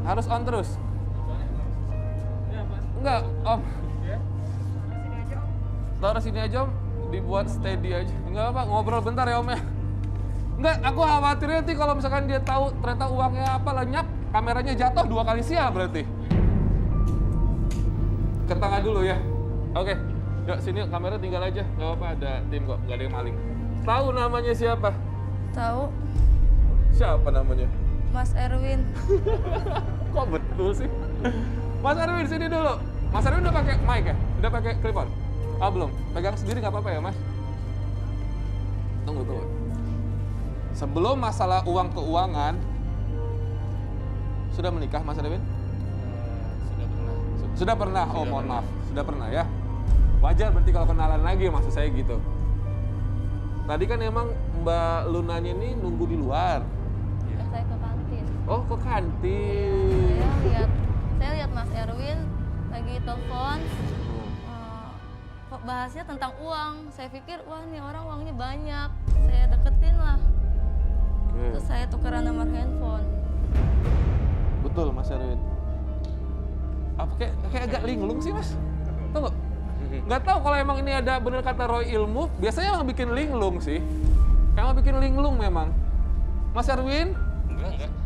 Harus on terus. Enggak, Om. Taruh sini aja Om, dibuat steady aja. Enggak apa, ngobrol bentar ya Om ya. Enggak, aku khawatirnya nanti kalau misalkan dia tahu ternyata uangnya apa lenyap, kameranya jatuh 2 kali sial berarti. Ke tengah dulu ya. Oke, yuk sini kamera tinggal aja. Gak apa-apa, ada tim kok, gak ada yang maling. Tahu namanya siapa? Tahu Siapa namanya? Mas Erwin. Kok betul sih? Mas Erwin sini dulu. Mas Erwin udah pakai mic ya? Udah pakai clip on? Ah belum. Pegang sendiri nggak apa-apa ya Mas? Tunggu. Sebelum masalah uang keuangan, sudah menikah Mas Erwin? Sudah pernah. Sudah pernah. Oh Sudah mohon pernah. maaf. Sudah pernah ya. Wajar berarti kalau kenalan lagi maksud saya gitu. Tadi kan emang Mbak Lunanya ini nunggu di luar. Saya ke kantin. Oh ke kantin. Saya lihat Mas Erwin lagi telepon. Kok bahasnya tentang uang. Saya pikir wah nih orang uangnya banyak. Saya deketin lah. Oke. Terus saya tukeran nomor handphone. Betul Mas Erwin. Apa kayak agak linglung sih Mas? Tahu nggak? Nggak tahu kalau emang ini ada bener kata Roy Ilmu, biasanya emang bikin linglung sih. Emang bikin linglung memang. Mas Erwin?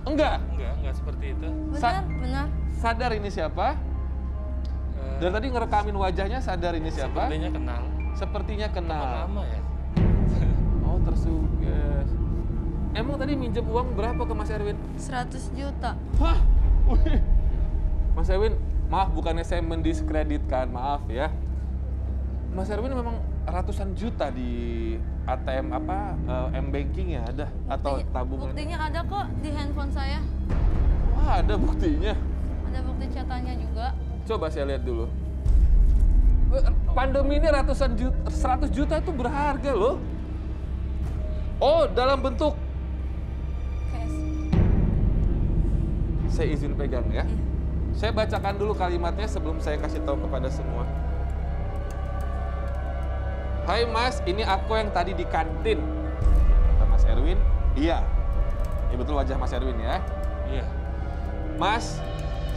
Enggak. Enggak seperti itu. Benar. Sadar ini siapa? Dari tadi ngerekamin wajahnya, sadar ini siapa? Sepertinya kenal. Sepertinya kenal. Lama ya? Oh tersuges. Emang tadi minjem uang berapa ke Mas Erwin? 100 juta. Hah? Wih. Mas Erwin, maaf bukannya saya mendiskreditkan, maaf ya. Mas Erwin memang ratusan juta di ATM M-Banking ya ada? Atau tabungan? Buktinya ada kok di handphone saya. Wah ada buktinya. Ada bukti catatannya juga. Coba saya lihat dulu. Pandemi ini ratusan juta, 100 juta itu berharga loh. Oh dalam bentuk. Cash. Saya izin pegang ya. Iya. Saya bacakan dulu kalimatnya sebelum saya kasih tahu kepada semua. Hai Mas, ini aku yang tadi di kantin. Kata Mas Erwin, iya. Ini betul wajah Mas Erwin ya. Iya. Mas,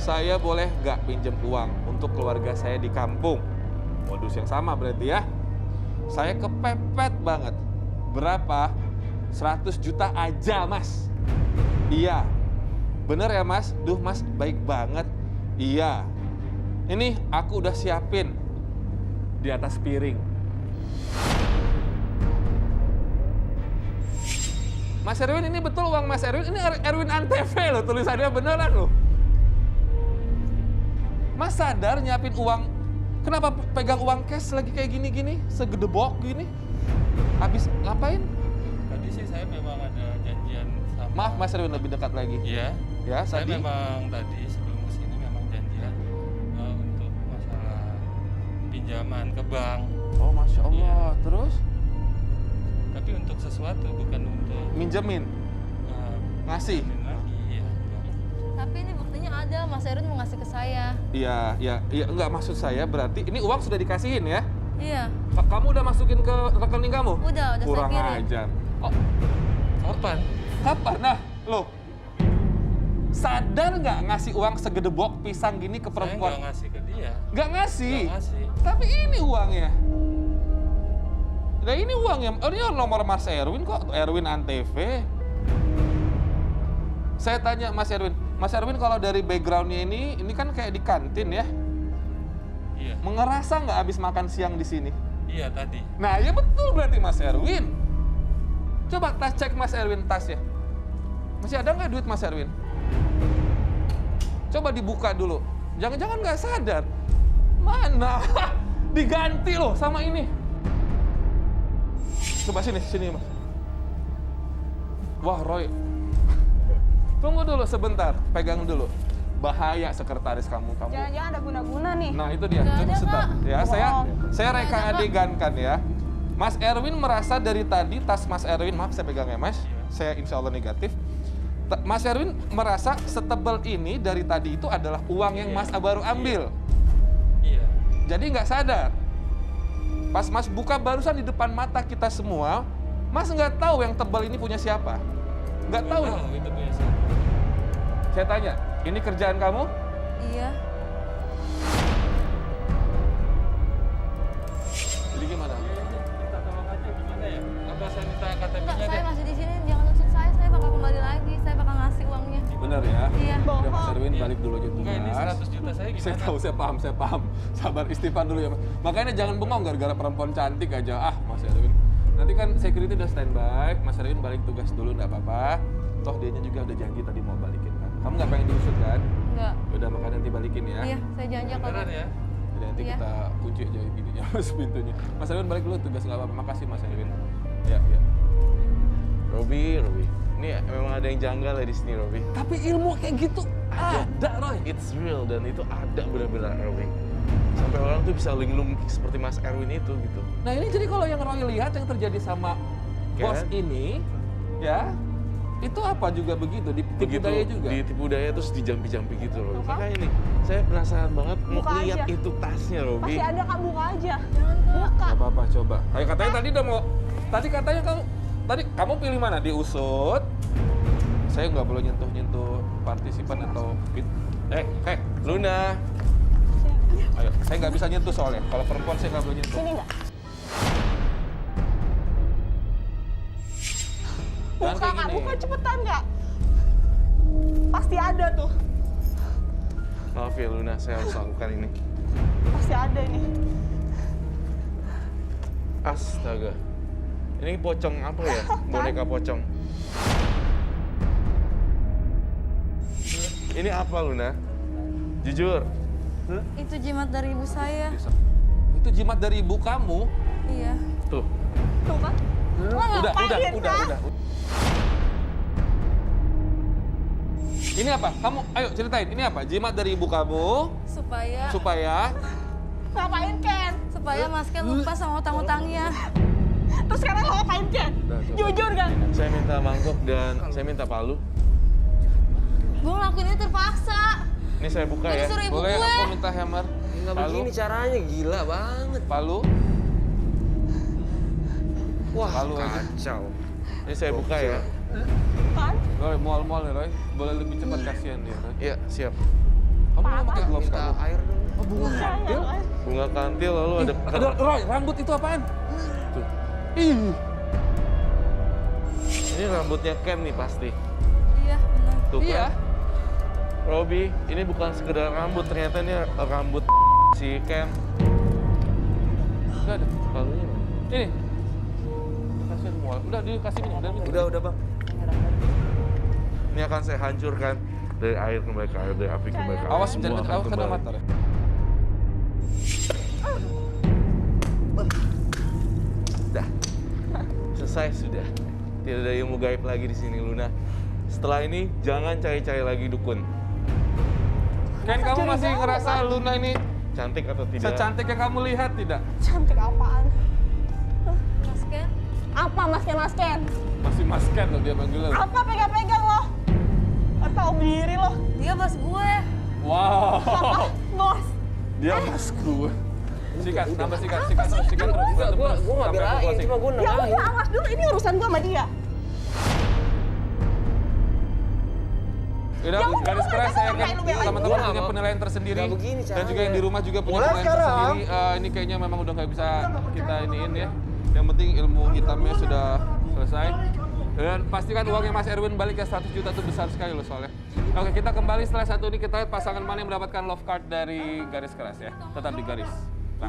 saya boleh nggak pinjem uang untuk keluarga saya di kampung? Modus yang sama berarti ya. Saya kepepet banget. Berapa? 100 juta aja Mas. Iya. Bener ya Mas? Duh Mas, baik banget. Iya. Ini aku udah siapin di atas piring. Mas Erwin, ini betul uang Mas Erwin? Ini Erwin Antv loh, tulisannya beneran loh. Mas sadar nyiapin uang, kenapa pegang uang cash lagi kayak gini-gini, segedebok gini? Habis ngapain? Tadi sih saya memang ada janjian sama... Maaf Mas Erwin, lebih dekat lagi. Iya. Ya, Saya tadi. memang tadi sebelum kesini memang janjian untuk masalah pinjaman ke bank. Oh Masya Allah, terus? Tapi untuk sesuatu, bukan untuk Minjemin, ngasih? pinjamin lagi. Iya. Tapi ini buktinya ada, Mas Erwin mau ngasih ke saya. Iya, enggak maksud saya berarti ini uang sudah dikasihin ya? Iya, Kamu udah masukin ke rekening kamu? udah Kurang saya kirim. ajar. Oh, Kapan? kapan? Nah, loh. Sadar nggak ngasih uang segedebok pisang gini ke Saya perempuan? nggak ngasih ke dia. Nggak ngasih. Nggak ngasih. Tapi ini uangnya. Nah ini uangnya. Oh, ini nomor Mas Erwin kok. Erwin Antv. Saya tanya Mas Erwin kalau dari backgroundnya ini kan kayak di kantin ya? Iya. Mengerasa nggak habis makan siang di sini? Iya tadi. Nah ya betul berarti Mas Erwin. Coba cek Mas Erwin tas ya. Masih ada nggak duit Mas Erwin? Coba dibuka dulu. Jangan-jangan nggak sadar. Mana? Diganti loh sama ini. Coba sini Mas. Wah Roy, tunggu dulu sebentar, pegang dulu. Bahaya sekretaris kamu. Jangan-jangan ada guna-guna nih. Nah itu dia, Nggak coba ada, sebentar. Kak. Ya, saya Nggak reka ada, Kak. adegankan ya. Mas Erwin merasa dari tadi tas Mas Erwin, maaf saya pegang ya Mas, saya insya Allah negatif. Mas Erwin merasa setebal ini dari tadi itu adalah uang yang Mas baru ambil. Iya. Jadi nggak sadar. Pas Mas buka barusan di depan mata kita semua, Mas nggak tahu yang tebal ini punya siapa. Nggak tahu. Itu punya siapa. Saya tanya, ini kerjaan kamu? Iya. Jadi gimana? Minta tolong aja gimana ya? Apa saya minta Enggak, KTP-nya saya deh? masih di sini. Jangan usut saya bakal kembali lagi. Saya bakal ngasih uangnya. Bener ya? Iya. Udah Mas Erwin balik dulu aja tugas. Enggak, ini 100 juta saya gimana? Saya tahu, saya paham. Sabar, istighfar dulu ya Mas. Makanya jangan bengong gara-gara perempuan cantik aja. Mas Erwin. Nanti kan security udah standby, Mas Erwin balik tugas dulu nggak apa-apa. Toh dianya juga udah janji tadi mau balikin kan. Kamu nggak pengen diusut kan? Enggak. Udah makanya nanti balikin ya. Iya, saya janji kalau Beneran ya? Jadi nanti Iya. kita kunci aja gininya Mas pintunya. Mas Erwin balik dulu tugas nggak apa-apa. Makasih Mas Erwin. Ya. Robi. Ini memang ada yang janggal ya di sini, Robi. Tapi ilmu kayak gitu ada Roy. It's real dan itu ada benar-benar, Robi. Sampai orang tuh bisa linglung seperti Mas Erwin itu gitu. Nah ini jadi kalau yang Roy lihat yang terjadi sama Kan? bos ini, ya itu apa juga begitu, ditipu Begitu daya juga. ditipu daya terus dijampi-jampi gitu, Robi. Tuh kan? Makanya ini, saya penasaran banget mau Buka lihat aja. itu tasnya, Robi. Masih ada, Kak, buka aja. Jangan, Kak. Buka. Gak apa-apa coba. Katanya tadi udah mau, tadi katanya kamu pilih mana? Diusut. Saya nggak boleh nyentuh partisipan atau Luna. Ayo, saya nggak bisa nyentuh soalnya. Kalau perempuan saya nggak boleh nyentuh. Sini nggak? Jangan Buka, kayak Kak, gini. buka cepetan, Kak. Pasti ada tuh. Maaf ya Luna, saya harus lakukan ini. Pasti ada ini. Astaga. Ini pocong apa ya? Boneka pocong. Ini apa Luna? Jujur. Itu jimat dari ibu saya. Itu jimat dari ibu kamu. Iya. Tuh. Tuh kan? Udah. Ini apa? Kamu, ayo ceritain. Ini apa? Jimat dari ibu kamu supaya Ngapain, Ken? supaya Mas Ken lupa sama utang-utangnya. Terus sekarang lo ngapain, Ken? Udah, coba. Jujur kan? Saya minta mangkok dan saya minta palu. Gue ngelakuin ini terpaksa. Ini saya buka Gue ya. disuruh ibu boleh gue. aku minta hammer? Enggak Palu? begini caranya, gila banget. Palu? Wah, Palu aja. kacau. Ini saya buka ya. Kan? Roy, mual-mual ya Roy. Boleh lebih cepat kasihan dia Roy. Iya, siap. Kamu nggak pakai gloves Minta kamu? air dong. Oh bunga kantil? Bunga kantil lalu ada Ada Roy, rambut itu apaan? Tuh. Ih, Ini rambutnya Ken nih pasti. Iya, benar. Tuh iya. kan. Robi, ini bukan sekedar rambut, ternyata ini rambut si Ken. Udah ada. Palunya mana? Ini. Kasihan mual. Udah dikasih minum, Udah, Bang. Ini akan saya hancurkan dari air kembali ke air, dari api kembali ke air. Awas Semua jangan akan awas kena kembali. mata. Roy. Dah. Selesai sudah. Tidak ada ilmu gaib lagi di sini, Luna. Setelah ini jangan cari-cari lagi dukun. Kan kamu masih ngerasa Luna ini Cantik atau tidak? secantik yang kamu lihat tidak? Cantik apaan? Mas Ken, Apa Mas Ken? Masih masken loh dia manggilnya. loh. Apa pegang-pegang lo? Gak tau diri lo. dia bos gue. Wow. Bos. Dia mas gue. Sikat, nambah sikat terus. Gue nggak belain, cuma gue Ya nengahin. udah, awas dulu. Ini urusan gua sama dia. Udah, Ya udah, garis lu keras aja saya kan kan lu belain teman-teman gua. punya penilaian tersendiri Nggak begini dan caranya. juga yang di rumah juga punya Mulai penilaian sekarang. tersendiri. Ini kayaknya memang udah nggak bisa kita iniin ya. Yang penting ilmu hitamnya sudah selesai. Dan pastikan uangnya Mas Erwin balik ya 100 juta itu besar sekali loh soalnya. Oke, kita kembali setelah satu ini kita lihat pasangan mana yang mendapatkan love card dari garis keras ya. Tetap di garis. Nah.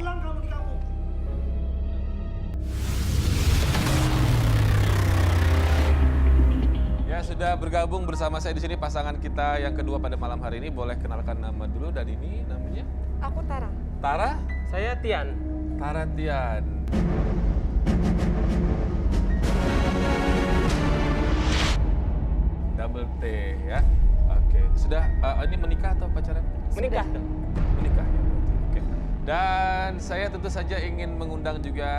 Ya Ya, sudah bergabung bersama saya di sini pasangan kita yang kedua pada malam hari ini. Boleh kenalkan nama dulu, dan ini namanya? Aku Tara. Tara? Saya Tian. Tara Tian. Double T ya. Oke, sudah ini menikah atau pacaran? Menikah dong. Menikah ya. Oke. Dan saya tentu saja ingin mengundang juga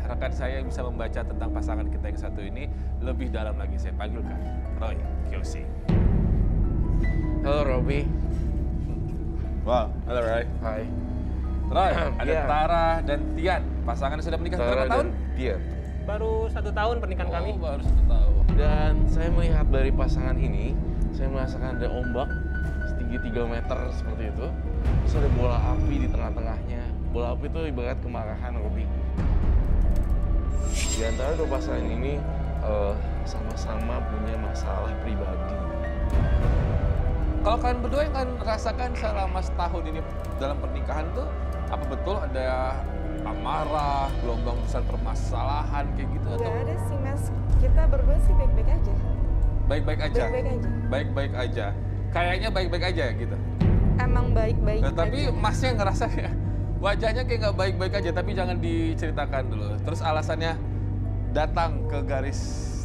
rekan saya yang bisa membaca tentang pasangan kita yang satu ini lebih dalam lagi. Saya panggilkan Roy Kyosi. Halo Robi. Wow, halo Roy. Hai. Roy, ada Iya. Tara dan Tian. Pasangan yang sudah menikah berapa tahun? Tian. Baru 1 tahun pernikahan kami. Oh, baru 1 tahun. Dan saya melihat dari pasangan ini, saya merasakan ada ombak setinggi 3 meter seperti itu. Terus ada bola api di tengah-tengahnya. Bola api itu ibarat kemarahan, Robi. Di antara dua pasangan ini sama-sama punya masalah pribadi. Kalau kalian berdua yang kalian rasakan selama setahun ini dalam pernikahan tuh, apa betul ada amarah, gelombang besar permasalahan kayak gitu atau Nggak ada sih mas, kita berdua sih baik-baik aja. baik-baik aja? Baik-baik aja. Baik-baik aja. Kayaknya baik-baik aja gitu. Emang baik-baik Nah, tapi aja. masnya ngerasa ya, wajahnya kayak nggak baik-baik aja, tapi jangan diceritakan dulu. Terus alasannya datang ke garis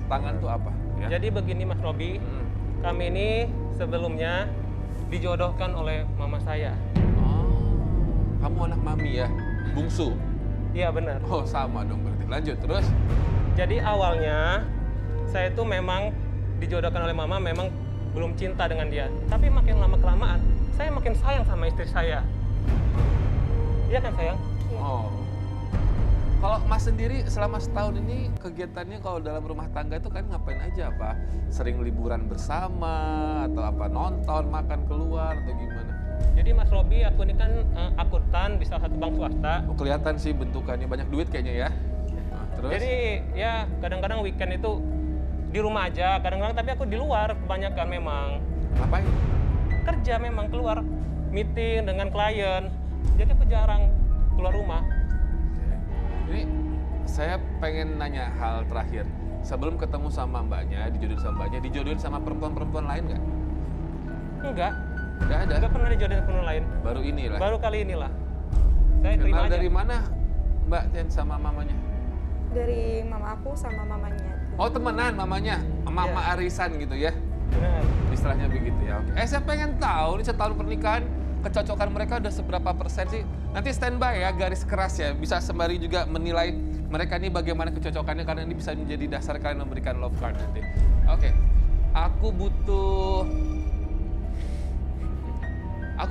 tangan tuh apa? Ya? Jadi begini Mas Robi, Hmm. kami ini sebelumnya dijodohkan oleh mama saya. Oh, kamu anak mami ya, bungsu. Iya benar. Oh sama dong berarti. Lanjut terus. Jadi awalnya saya itu memang dijodohkan oleh mama, memang belum cinta dengan dia. Tapi makin lama kelamaan, saya makin sayang sama istri saya. Iya kan sayang? Oh. Kalau Mas sendiri selama setahun ini kegiatannya kalau dalam rumah tangga itu kan ngapain aja, apa? Sering liburan bersama atau apa, nonton, makan keluar atau gimana? Jadi Mas Robi, aku ini kan akuntan di salah satu bank swasta. Oh, kelihatan sih bentukannya banyak duit kayaknya ya. Nah, terus? Jadi ya kadang-kadang weekend itu di rumah aja, kadang-kadang tapi aku di luar kebanyakan memang. Ngapain? Kerja memang keluar, meeting dengan klien. Jadi aku jarang keluar rumah. Ini saya pengen nanya hal terakhir. Sebelum ketemu sama mbaknya, dijodohin sama perempuan-perempuan lain nggak? Enggak, Nggak ada. enggak pernah dijodohin perempuan lain. Baru inilah. Baru kali inilah. Saya terima Kenal aja. dari mana Mbak Tian sama mamanya? Dari mama aku sama mamanya. Oh temenan mamanya, mama Iya. arisan gitu ya? Benar. Istilahnya begitu ya. Oke. Saya pengen tahu nih setahun pernikahan kecocokan mereka udah seberapa persen sih? Nanti standby ya, garis keras ya. Bisa sembari juga menilai mereka ini bagaimana kecocokannya, karena ini bisa menjadi dasar kalian memberikan love card nanti. Oke. Aku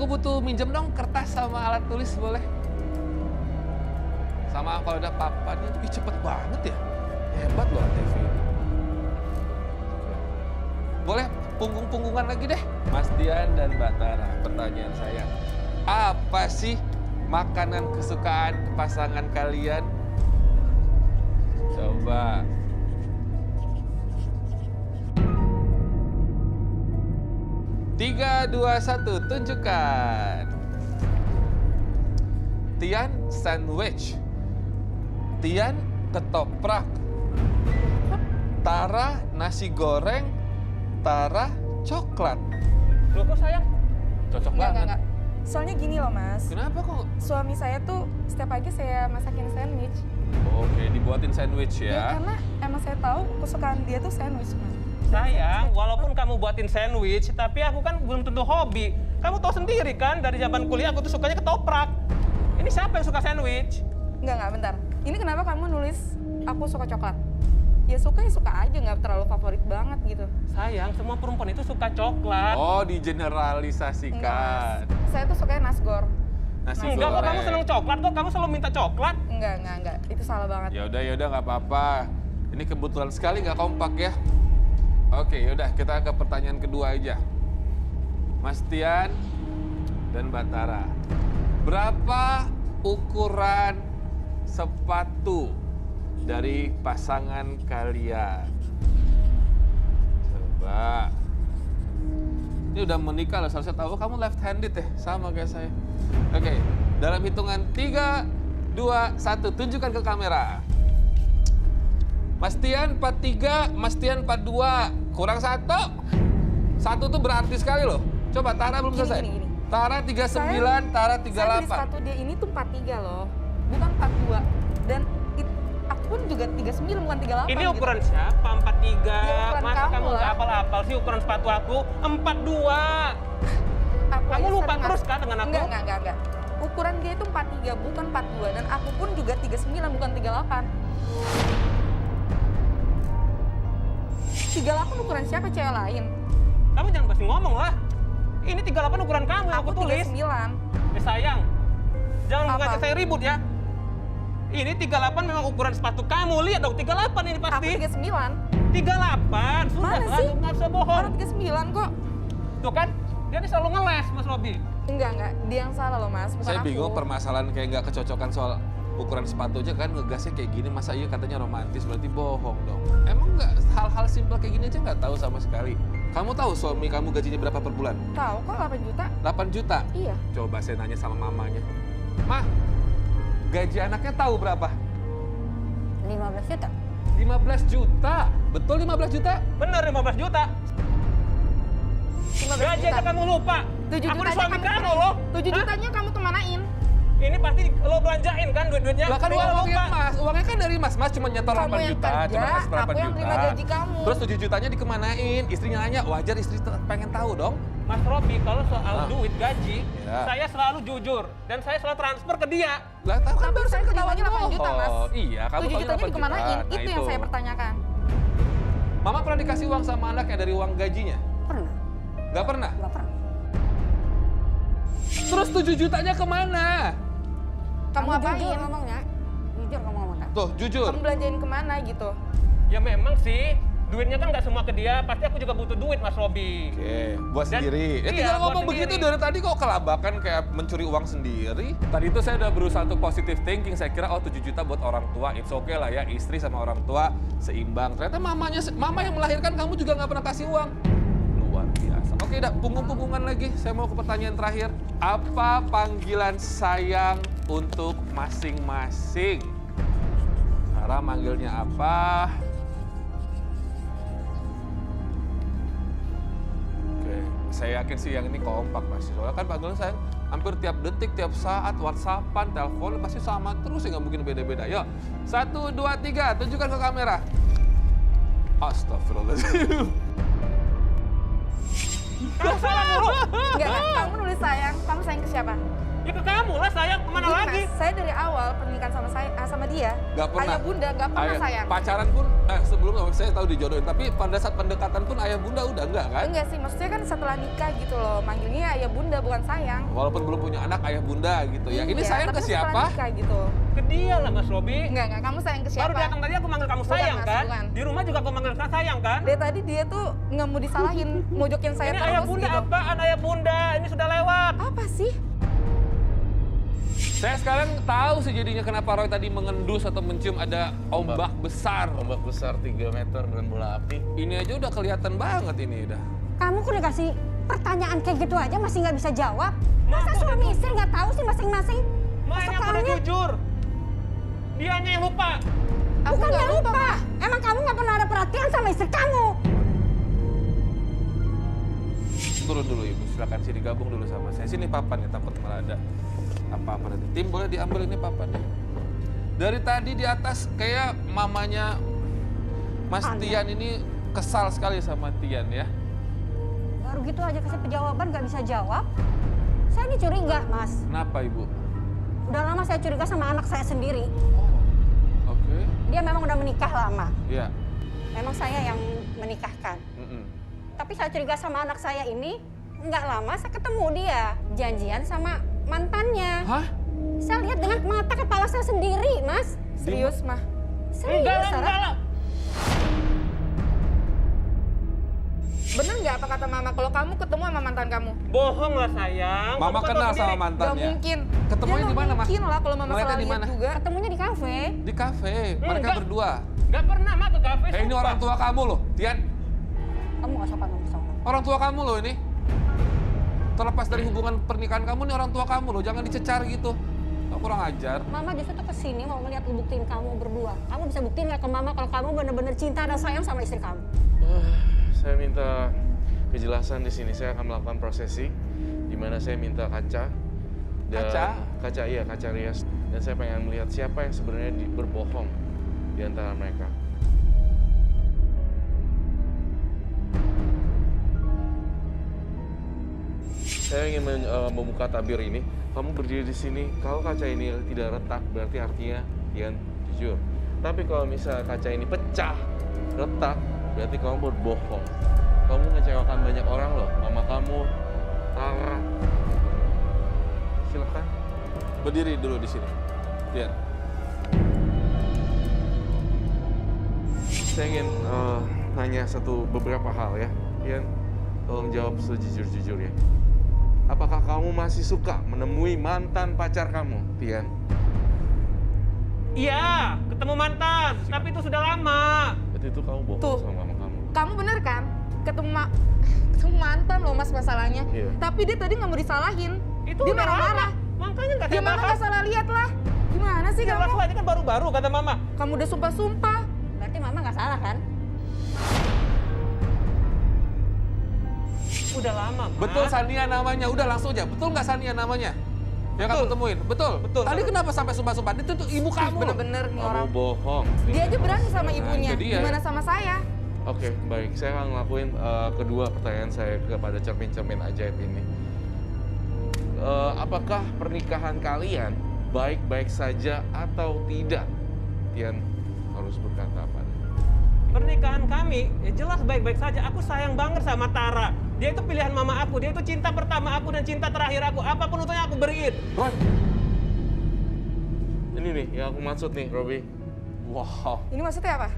butuh minjem dong kertas sama alat tulis, boleh? Sama kalau ada papannya, ih cepet banget ya. Hebat loh TV ini. Boleh punggung-punggungan lagi deh. Mas Dian dan Mbak Tara, pertanyaan saya. Apa sih makanan kesukaan pasangan kalian? Coba. Tiga, dua, satu, tunjukkan. Tian sandwich. Tian ketoprak. Tara nasi goreng. Tara coklat. Loh kok sayang? Cocok banget. Enggak. Soalnya gini loh mas, Kenapa kok? suami saya tuh setiap pagi saya masakin sandwich. Oke, dibuatin sandwich ya. Karena emang saya tahu kesukaan dia tuh sandwich mas. Sayang, walaupun kamu buatin sandwich, tapi aku kan belum tentu hobi. Kamu tahu sendiri kan, dari zaman kuliah aku tuh sukanya ketoprak. Ini siapa yang suka sandwich? Enggak, bentar. Ini kenapa kamu nulis aku suka coklat? Ya suka aja, nggak terlalu favorit banget gitu. Sayang, semua perempuan itu suka coklat. Oh, Enggak, digeneralisasikan. mas. Saya tuh sukanya nasgor. Nasi Enggak kok, goreng. kamu seneng coklat kok, kamu selalu minta coklat. Enggak. Itu salah banget. Yaudah nggak apa-apa. Ini kebetulan sekali nggak kompak ya. Oke, yaudah kita ke pertanyaan kedua aja. Mas Tian dan Mbak Tara, berapa ukuran sepatu dari pasangan kalian? Coba. Ini udah menikah loh, seharusnya tahu. Kamu left handed ya, sama kayak saya. Oke, dalam hitungan 3, 2, 1, tunjukkan ke kamera. Mas Tian 43, Mas Tian 42. Kurang 1. 1 tuh berarti sekali loh. Coba Tara belum selesai. Gini. Tara 39, Tara Saya beli 38. sepatu dia ini tuh 43 loh, bukan 42. Dan aku pun juga 39 bukan 38. Ini gitu. ukuran siapa? 43. Ya, ukuran Masa kamu kamu nggak lah. apal-apal sih ukuran sepatu aku? 42. Aku Kamu aja lupa sering terus kan dengan aku? Enggak. Ukuran dia itu 43 bukan 42 dan aku pun juga 39 bukan 38. 38 ukuran siapa cewek lain? Kamu jangan pasti ngomong lah. Ini 38 ukuran kamu yang aku tulis. 39. Sayang, jangan Apa? ngajak saya ribut ya. Ini 38 memang ukuran sepatu kamu. Lihat dong, 38 ini Aku pasti. 39. 38, sudah Mana lah, sih? nggak bisa bohong. Orang 39 kok. Tuh kan, dia ini selalu ngeles, Mas Robi. Enggak. Dia yang salah loh mas, bukan Saya aku. bingung permasalahan kayak nggak kecocokan soal ukuran sepatu aja kan ngegasnya kayak gini. Masa iya katanya romantis, berarti bohong dong. Emang nggak hal-hal simpel kayak gini aja nggak tahu sama sekali. Kamu tahu suami kamu gajinya berapa per bulan? Tahu kok 8 juta? 8 juta? Iya. Coba saya nanya sama mamanya. Ma, gaji anaknya tahu berapa? 15 juta. 15 juta. Betul 15 juta? Bener 15 juta. 15 Gaji juta. aja kamu lupa. 7 Aku jutanya ini suami kamu kamu kemanain? loh. 7 Hah? jutanya kamu kemanain? Ini pasti lo belanjain kan duit-duitnya. Lah kan Tapi kamu uangnya lupa. Mas, uangnya kan dari Mas. Mas cuma nyetor Kamu 8 yang juta, kerja, cuma kasih 8 aku yang juta. terima gaji kamu. Terus 7 jutanya dikemanain? Istrinya nanya, wajar istri pengen tahu dong. Mas Robi, kalau soal Ah. duit gaji, Ya. saya selalu jujur dan saya selalu transfer ke dia. Lah tahu kan Tapi baru saya ketahuan terimanya 8 juta, Mas. bohong. Iya, kamu 7 taunya jutanya 8 dikemanain? juta. Nah, Itu yang saya pertanyakan. Mama pernah dikasih uang sama anaknya dari uang gajinya? Pernah? Nggak pernah? Nggak pernah. Terus 7 jutanya kemana? Kamu Jujur apain? ngomongnya. Jujur ngomong kan. Tuh, jujur. Kamu belanjain kemana gitu? Ya memang sih, duitnya kan nggak semua ke dia. Pasti aku juga butuh duit, Mas Robi. Oke, buat Dan- sendiri. Ya iya, tinggal buat ngomong begitu sendiri. dari tadi kok kelabakan kayak mencuri uang sendiri. Tadi itu saya udah berusaha untuk positive thinking. Saya kira 7 juta buat orang tua, it's okay lah ya. Istri sama orang tua seimbang. Ternyata mama yang melahirkan kamu juga nggak pernah kasih uang. Luar biasa. Oke, dah punggung-punggungan lagi. Saya mau ke pertanyaan terakhir. Apa panggilan sayang untuk masing-masing? Sarah manggilnya apa? Oke, saya yakin sih yang ini kompak pasti. Soalnya kan panggilan sayang hampir tiap detik, tiap saat, WhatsAppan, telepon pasti sama terus ya, nggak mungkin beda-beda. Yuk, 1, 2, 3, tunjukkan ke kamera. Astagfirullahaladzim. Kamu salah dulu. Enggak, kamu nulis sayang. Kamu sayang ke siapa? Ya ke kamu lah, sayang. Kemana Gini, lagi? Mas, saya dari awal pernikahan sama dia. Gak pernah. Ayah bunda gak pernah Ayah- sayang. Pacaran pun, sebelum saya tahu dijodohin. Tapi pada saat pendekatan pun ayah bunda udah enggak kan? Enggak sih, maksudnya kan setelah nikah gitu loh. Manggilnya ayah bunda bukan sayang. Walaupun belum punya anak, ayah bunda gitu ya. Ini Iya, sayang tapi ke setelah siapa? nikah gitu. Ke dia lah, Mas Robi. Enggak, kamu sayang ke siapa? Baru datang tadi aku manggil kamu Bukan, sayang Mas, kan? bukan. Di rumah juga aku manggil kamu sayang kan? Dari tadi dia tuh nggak mau disalahin, mojokin saya Ini terus ayah bunda gitu. apaan ayah bunda? Ini sudah lewat. Apa sih? Saya sekarang tahu sih jadinya kenapa Roy tadi mengendus atau mencium ada ombak besar. Ombak besar 3 meter dan bola api. Ini aja udah kelihatan banget ini udah. Kamu kok dikasih pertanyaan kayak gitu aja masih nggak bisa jawab? Ma, Masa aku suami istri nggak tahu sih masing-masing? Ma, ini aku udah Persoalannya jujur. Dianya yang lupa. Aku bukan nggak yang lupa. Emang kamu nggak pernah ada perhatian sama istri kamu? Turun dulu ibu, silakan sini gabung dulu sama saya. Sini papan ya, takut malah ada apa-apa nanti. Tim boleh diambil ini papannya. Dari tadi di atas kayak mamanya Mas Aneh. Tian ini kesal sekali sama Tian ya. Baru gitu aja kasih jawaban nggak bisa jawab. Saya ini curiga, Mas. Kenapa ibu? Udah lama saya curiga sama anak saya sendiri. Oh, oke. Dia memang udah menikah lama. Iya. Memang saya yang menikahkan. Mm-mm. Tapi saya curiga sama anak saya ini, nggak lama saya ketemu dia. Janjian sama mantannya. Hah? Saya lihat dengan mata kepala saya sendiri, Mas. Serius, mah? Serius, Enggak lah, Sarah. enggak lah. Bener nggak apa kata mama kalau kamu ketemu sama mantan kamu? Bohong lah sayang. Mama Kamu kan kenal tahu sama sendiri. Gak mantannya. mungkin. Ketemunya Ya, di mana, nggak Mas? mungkin lah kalau mama Ngeliatnya salah di lihat mana? juga. Ketemunya di kafe. Di kafe. Mereka Enggak. berdua. Nggak pernah mah ke kafe. Ini sumpah. orang tua kamu loh, Tian. Kamu nggak sopan ngomong sama mama. Orang tua kamu loh ini. Terlepas dari hubungan pernikahan kamu, nih orang tua kamu loh. Jangan dicecar gitu. Kamu kurang ajar. Mama justru tuh kesini mau melihat buktiin kamu berdua. Kamu bisa buktiin nggak ke mama kalau kamu bener-bener cinta dan sayang sama istri kamu? Saya minta kejelasan di sini. Saya akan melakukan prosesi di mana saya minta kaca. Kaca, iya, kaca rias. Dan saya pengen melihat siapa yang sebenarnya berbohong di antara mereka. Saya ingin membuka tabir ini. Kamu berdiri di sini. Kalau kaca ini tidak retak, berarti artinya Tian jujur. Tapi kalau misalnya kaca ini pecah, retak, berarti kamu berbohong. Kamu mengecewakan banyak orang loh. Mama kamu, Tara. Silakan. Berdiri dulu di sini. Tian. Saya ingin nanya beberapa hal ya. Tian, tolong jawab sejujur-jujurnya. Apakah kamu masih suka menemui mantan pacar kamu, Tian? Iya, ketemu mantan, tapi itu sudah lama. Berarti itu kamu bohong Tuh. sama mama kamu. Kamu bener kan? Ketemu mantan loh mas masalahnya. Iya. Tapi dia tadi nggak mau disalahin. Itu dia udah marah-marah. lama. Makanya nggak Dia saya mana bahas. nggak salah lihat lah. Gimana sih Jelas kamu? lah, ini kan baru-baru kata mama. Kamu udah sumpah-sumpah. Berarti mama nggak salah kan? Udah lama, Ma. Betul Sania namanya. Udah langsung aja. Betul nggak Sania namanya? Yang kamu temuin. Betul. Betul. Tadi kenapa sampai sumpah-sumpah? Itu tuh ibu kamu. Bener-bener nih orang. Kamu bohong. Dia aja berani sama ibunya. itu dia. Gimana sama saya? Oke, baik. Saya akan ngelakuin kedua pertanyaan saya kepada cermin-cermin ajaib ini. Apakah pernikahan kalian baik-baik saja atau tidak? Tian harus berkata apa? Pernikahan kami ya jelas baik-baik saja. Aku sayang banget sama Tara. Dia itu pilihan mama aku. Dia itu cinta pertama aku dan cinta terakhir aku. Apapun untungnya aku beriin. Roy. Ini nih yang aku maksud nih, Robi. Wow. Ini maksudnya apa?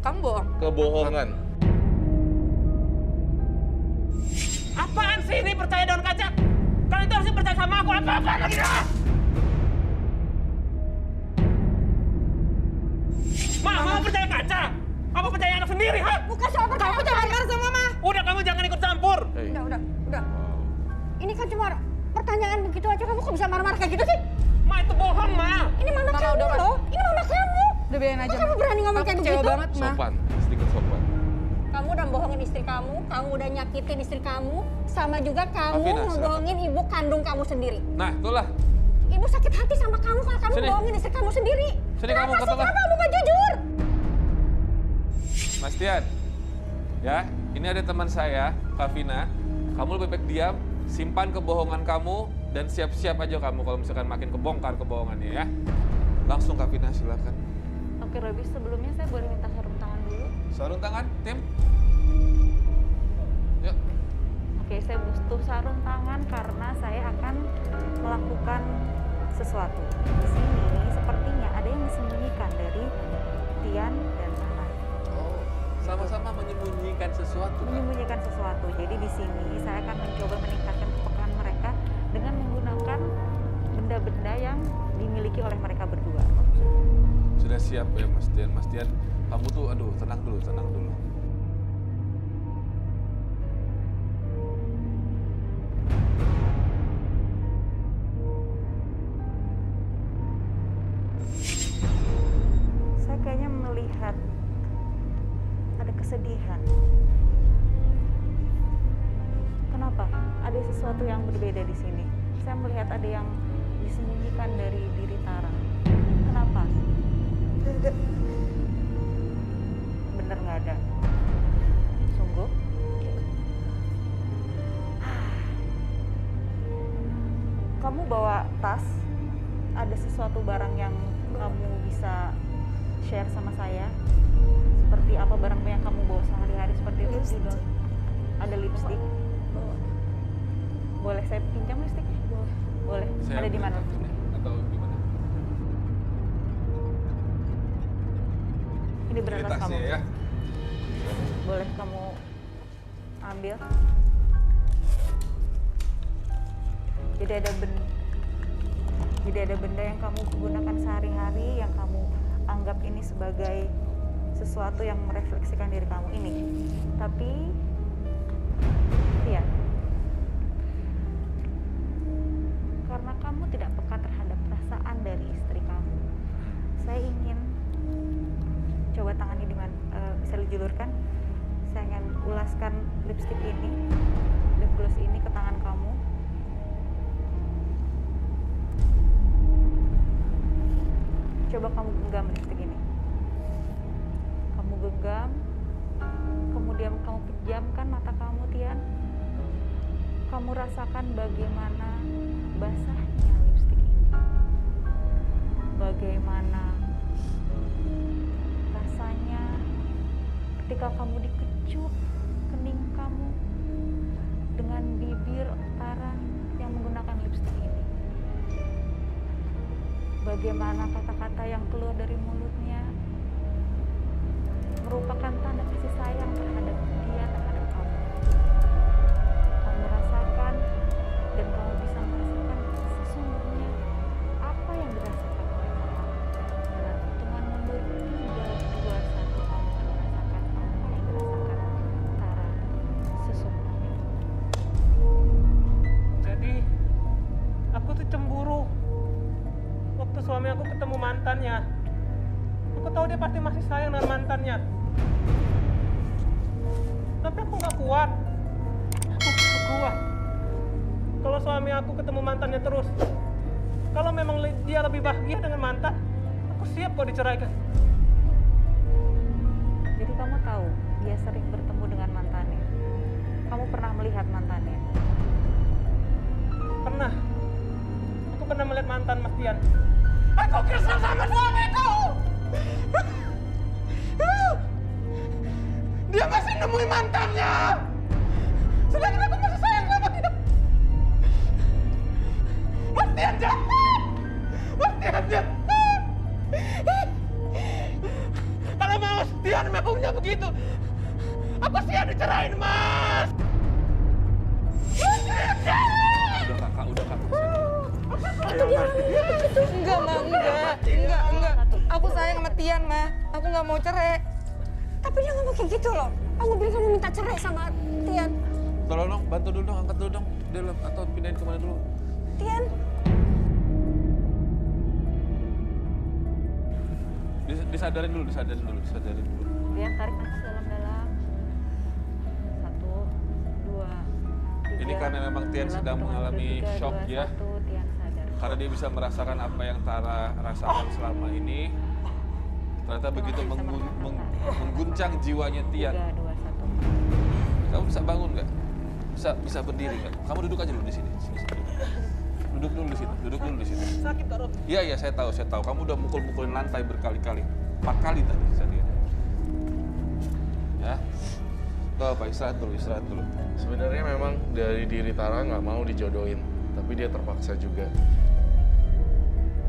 Kamu bohong? Kebohongan. Apaan sih ini percaya daun kaca? Kalian itu harusnya percaya sama aku. Apa-apaan lagi dah? Mama percaya kaca? Apa percaya anak sendiri, ha? Bukan soal percaya. Kamu jangan marah sama mama. Udah, kamu jangan ikut campur. Hey. Udah. Ini kan cuma pertanyaan begitu aja, kamu kok bisa marah-marah kayak gitu sih? Ma, itu bohong, Ma. Ini mama Mama, kamu udah, Ma. loh. Ini mama kamu. Udah biarin aja. Kok kamu berani ngomong Aku kayak kecewa begitu? banget, Ma. Sopan, sedikit sopan. Kamu udah bohongin istri kamu udah nyakitin istri kamu, sama juga kamu Afina, silakan. ngebohongin ibu kandung kamu sendiri. Nah, itulah. Ibu sakit hati sama kamu kalau kamu Sini. bohongin istri kamu sendiri. Sini Kenapa kamu ke sih? tengah. Kenapa kamu gak jujur? Mas Tian. Ya, ini ada teman saya, Kavina. Kamu lebih baik diam, simpan kebohongan kamu, dan siap-siap aja kamu kalau misalkan makin kebongkar kebohongannya ya. Langsung Kavina, silakan. Oke Robi, sebelumnya saya boleh minta sarung tangan dulu? Sarung tangan, tim. Yuk. Oke, saya butuh sarung tangan karena saya akan melakukan sesuatu. Di sini sepertinya ada yang disembunyikan dari Tian dan Tara. Oh, sama-sama menyembunyikan sesuatu. Kan? Menyembunyikan sesuatu. Jadi di sini saya akan mencoba meningkatkan kepekaan mereka dengan menggunakan benda-benda yang dimiliki oleh mereka berdua. Sudah siap ya Mas Tian. Mas Tian, kamu tuh aduh, tenang dulu, tenang dulu. Saya kayaknya melihat ada kesedihan. Kenapa? Ada sesuatu yang berbeda di sini. Saya melihat ada yang disembunyikan dari diri Tara. Kenapa? Bener nggak ada? Sungguh? Kamu bawa tas, ada sesuatu barang yang kamu bisa share sama saya? Seperti apa barang yang kamu bawa sehari-hari seperti itu? Tidak. Ada lipstick? Boleh saya pinjam lipsticknya? Boleh. Ada di mana? Atau gimana? Ini benar Ini tas kamu. tasnya ya. Boleh kamu ambil. Jadi ada benda yang kamu gunakan sehari-hari yang kamu anggap ini sebagai sesuatu yang merefleksikan diri kamu ini. Tapi iya. Karena kamu tidak peka terhadap perasaan dari istri kamu. Saya ingin coba tangannya di mana, bisa dijulurkan. Saya ingin ulas oleskan lipstik ini, lip gloss ini ke tangan kamu. Coba kamu genggam lipstik ini. Kamu genggam, kemudian kamu pejamkan mata kamu, Tian. Kamu rasakan bagaimana basahnya lipstik ini. Bagaimana rasanya ketika kamu dikecup kening kamu dengan bibir Tara yang menggunakan lipstik ini. Bagaimana kata-kata yang keluar dari mulutnya merupakan tanda kasih sayang terhadap dia, terhadap kamu. Kamu rasakan dan kamu bisa merasakan sesungguhnya apa yang dirasakan oleh Tara. Dalam hitungan mundur 3, 2, 1, kamu akan merasakan apa yang dirasakan Tara sesungguhnya. Jadi aku tuh cemburu waktu suami aku ketemu mantannya. Aku tahu dia pasti masih sayang dengan mantannya. Tapi aku nggak kuat. Aku nggak kuat. Kalau suami aku ketemu mantannya terus. Kalau memang dia lebih bahagia dengan mantan, aku siap kok diceraikan. Jadi kamu tahu dia sering bertemu dengan mantannya. Kamu pernah melihat mantannya? Pernah. Aku pernah melihat mantan Mas Tian. Aku kesal sama suamiku. Dia masih nemuin mantannya. Sedangkan aku masih sayang sama dia. Mas Tian jahat. Mas Tian jahat. Kalau Mas Tian maunya begitu, aku siap dicerain, Mas. Mas Tian jahat. Udah kakak. Enggak, Ma, enggak. Aku sayang sama Tian, Ma. Aku nggak mau cerai. Tapi dia ngomong kayak gitu loh. Kamu bilang kamu minta cerai sama Tian. Tolong dong, bantu dulu dong, angkat dulu dong. Dalam atau pindahin kemana dulu? Tian, Disadarin dulu. Dia tarik nafas dalam-dalam. 1, 2, 3. Ini karena memang Tian Dalam sedang hitungan mengalami 3, shock 2, ya. 1, Tian sadar. Karena dia bisa merasakan apa yang Tara rasakan selama ini. Ternyata begitu mengguncang jiwanya Tian. 3, 2, 1. Kamu bisa bangun nggak? Bisa berdiri nggak? Kamu duduk aja dulu di sini. Duduk dulu di situ. Sakit kok, Rob. Iya, saya tahu. Kamu udah mukul-mukulin lantai berkali-kali. 4 kali tadi saya lihat. Ya. Tuh, Pak, istirahat dulu. Sebenarnya memang dari diri Tara nggak mau dijodohin, tapi dia terpaksa juga.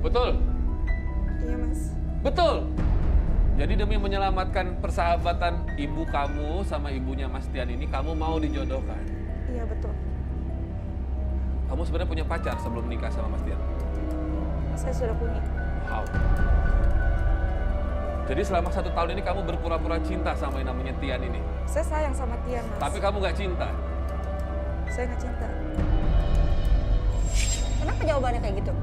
Betul? Iya, Mas. Betul! Jadi demi menyelamatkan persahabatan ibu kamu sama ibunya Mas Tian ini, kamu mau dijodohkan. Iya, betul. Kamu sebenarnya punya pacar sebelum nikah sama Mas Tian? Saya sudah punya. Wow. Jadi selama 1 tahun ini kamu berpura-pura cinta sama yang namanya Tian ini? Saya sayang sama Tian, Mas. Tapi kamu gak cinta? Saya nggak cinta. kenapa jawabannya kayak gitu?